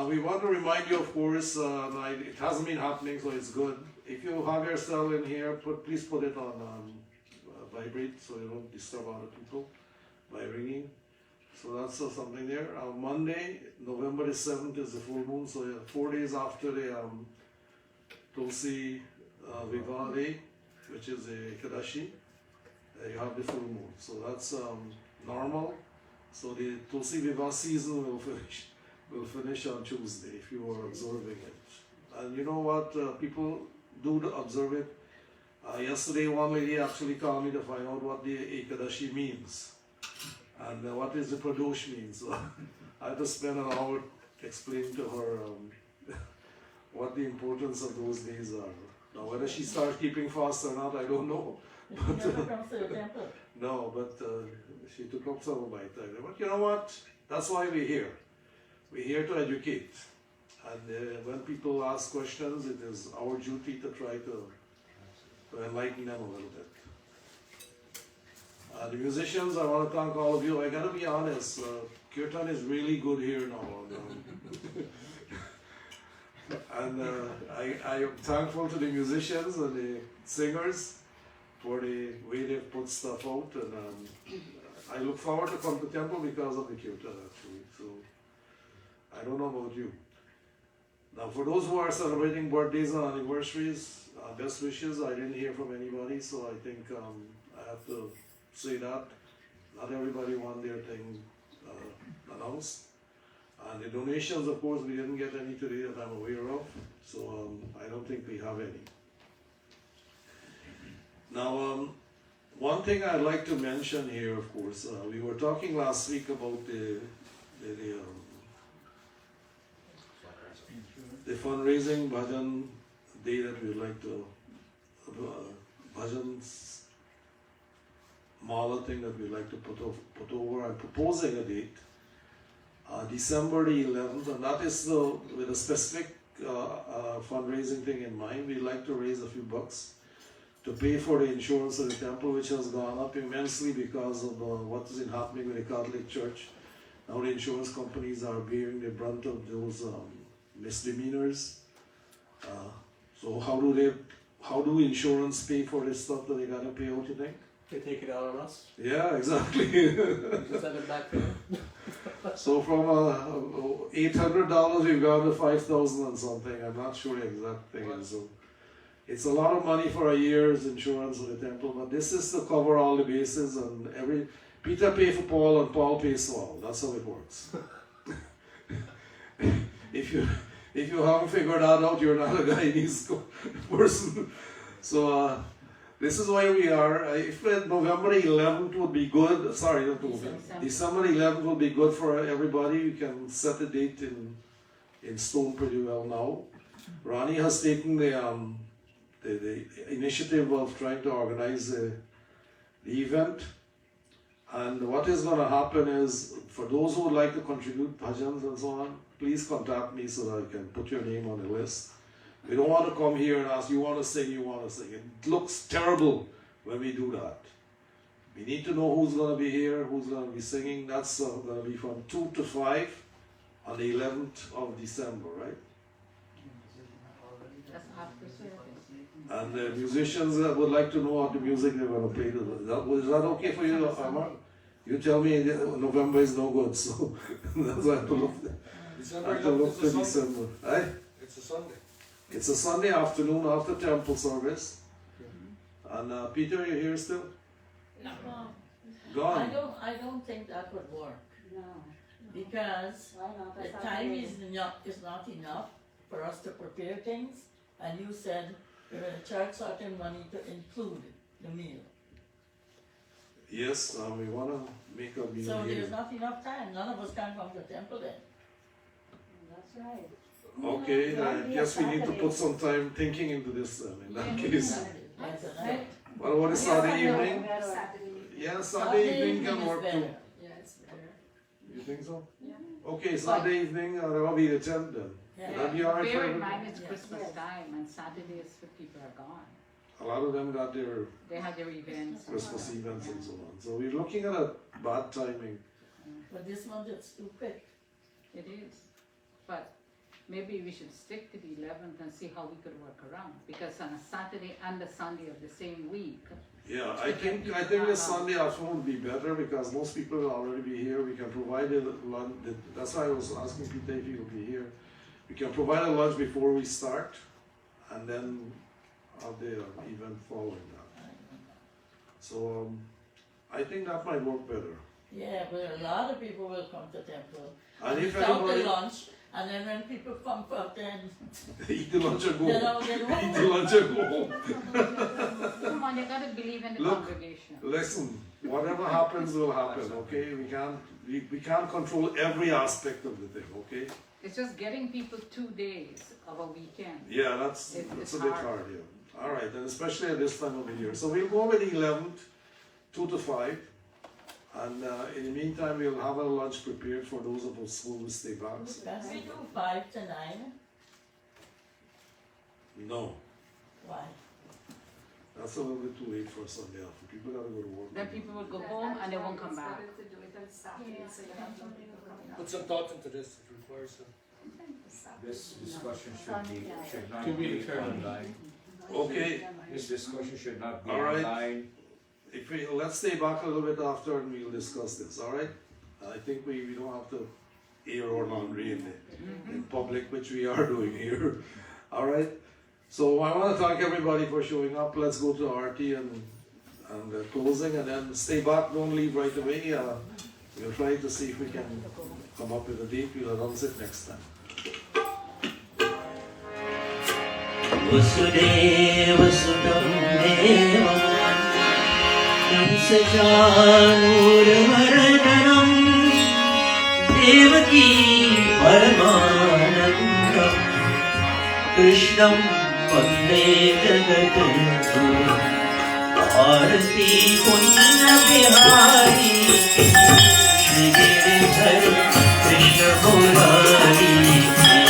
We want to remind you, of course, it hasn't been happening, so it's good. If you have your cell in here, please put it on vibrate so you don't disturb other people by ringing. So that's something there. Monday, November the 7th is the full moon, so 4 days after the Tulsi Vivah Day, which is a Kadashi, you have the full moon. So that's normal. So the Tulsi Vivah season will finish on Tuesday if you are observing it. And you know what? People do observe it. Yesterday, one lady actually called me to find out what the Ekadashi means. And what is the Pradosh means. So I had to spend an hour explaining to her what the importance of those days are. Now whether she starts keeping fast or not, I don't know. But, no, but she took up some of my time. But you know what? That's why we're here. We're here to educate. And when people ask questions, it is our duty to try to enlighten them a little bit. The musicians, I want to thank all of you. I got to be honest, Kirtan is really good here now. And I am thankful to the musicians and the singers for the way they've put stuff out. And I look forward to come to temple because of the Kirtan actually. So I don't know about you. Now for those who are celebrating birthdays and anniversaries, best wishes. I didn't hear from anybody, so I think I have to say that not everybody want their thing announced. And the donations, of course, we didn't get any today that I'm aware of, so I don't think we have any. Now, one thing I'd like to mention here, of course, we were talking last week about the fundraising bhajan day that we'd like to, bhajan's mala thing that we'd like to put over. I'm proposing a date. December the 11th, and that is with a specific fundraising thing in mind. We'd like to raise a few bucks to pay for the insurance of the temple, which has gone up immensely because of what is happening with the Catholic Church. Now the insurance companies are bearing the brunt of those misdemeanors. So how do insurance pay for this stuff that they gotta pay out, you think? They take it out on us. Yeah, exactly. Just have it back there. So from $800 we've gone to 5,000 and something. I'm not sure the exact thing. So it's a lot of money for a year's insurance of the temple, but this is to cover all the bases, and Peter pays for Paul and Paul pays for all. That's how it works. If you haven't figured that out, you're not a Guyanese person. So this is where we are. If November 11th would be good, sorry, not November, December 11th would be good for everybody. You can set the date in stone pretty well now. Ronnie has taken the initiative of trying to organize the event. And what is going to happen is, for those who would like to contribute bhajans and so on, please contact me so that I can put your name on the list. We don't want to come here and ask, you want to sing, you want to sing. It looks terrible when we do that. We need to know who's going to be here, who's going to be singing. That's going to be from 2 to 5 on the 11th of December, right? That's after service. And the musicians would like to know what the music they're going to play. Is that okay for you, Amar? You tell me November is no good, so that's why I have to look. December I have to look to 11th is a December. Eh? It's a Sunday. It's a Sunday afternoon after temple service. And Peter, you here still? No. Gone. I don't think that would work, No. because Why not? the That's time not is not enough for us to prepare things, and you said you're going to charge certain money to include the meal. Yes, we want to make a meal So here. there's not enough time. None of us can come to the temple then. That's right. Okay, Yeah, I it'll be guess a we need to Saturday. put some time thinking into this then, in that case. That's the night. Well, what is Saturday evening? Better. Yeah, Saturday evening can is work too. better. Yeah, it's better. You think so? Okay, Saturday evening, that will be the 10th then. Yeah. Would that be alright for Bear in everybody? mind it's Yeah. Christmas time and Saturdays for people are gone. A lot of them got their They have their events. Christmas events and so on. So we're looking at a bad timing. But this month it's too quick. It is. But maybe we should stick to the 11th and see how we could work around. Because on a Saturday and a Sunday of the same week. Yeah, I think the Sunday afternoon would be better because most people will already be here. We can provide a lunch. That's why I was asking Peter if he will be here. We can provide a lunch before we start, and then have the event following that. So I think that might work better. Yeah, but a lot of people will come to temple. And if Without the anybody lunch, and then when people come for then eat the lunch and go. they don't get Eat home. the lunch and go home. Come on, you gotta believe in the Look. congregation. Listen, whatever happens will happen. Okay, we can't control every aspect of the thing. Okay. It's just getting people 2 days of a weekend. Yeah, that's It's a bit hard. hard, yeah. All right, and especially at this time of the year. So we'll go with the 11th, 2 to 5. And in the meantime, we'll have a lunch prepared for those of us who will stay back. So. Can we do 5 to 9? No, Why? that's a little bit too late for Sunday after. People gotta go to work. Then people will go home and they won't come back. It's better to do it on Saturday, so you have some people coming Put some thought into this. It requires some. This discussion should not To be be determined. online. Okay, This discussion should not be All right. online. let's stay back a little bit after and we'll discuss this. All right. I think we don't have to air our laundry in public, which we are doing here. All right. So I want to thank everybody for showing up. Let's go to RT and closing, and then stay back. Don't leave right away. We'll try to see if we can come up with a date. We'll announce it next time. Vasudev सुतं देवं कंसचाणूरमर्दनं देवकी परमानन्दं कृष्णं वन्दे जगद्गुरुं आरती कुंज बिहारी की, श्री गिरिधर कृष्ण मुरारी की।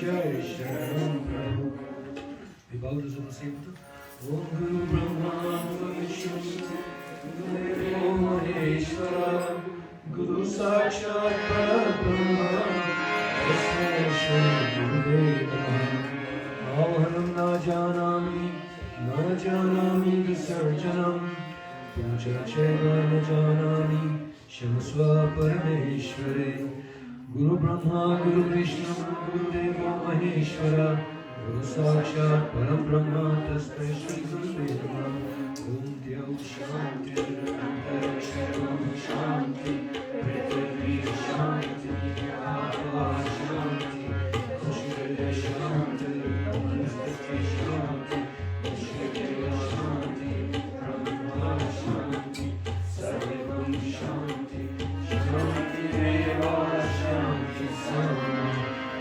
Jai Sharanam Prabhu. We bow to the same. Om Guru Brahma Guru Vishnu Guru Maheshwara Guru Sakshat Parabrahma Tasmai Shri Gurave Namaha. Ahanam na janami visarjanam Puja chaiva na janami Shamaswa Parameshware Guru Brahma Guru Vishnu Guru Deva Maheshwara Guru Sakshat Param Brahma Tasmai Shri Gurave Namaha. Om Dyav Shanti Antarisharam Shanti Prithvi Shanti Apa Shanti Kushire Shanti Manasati Shanti Shikya Shanti Brahma Shanti Sarvam Shanti Shanti Deva Shanti Sama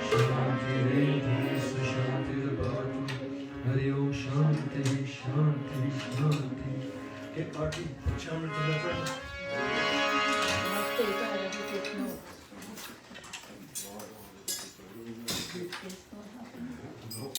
Shanti Redi Shanti Bhatu Hari Om Shanti Shanti Shanti. Get party, Chandra to the front. Not take, I have to take notes. Take notes.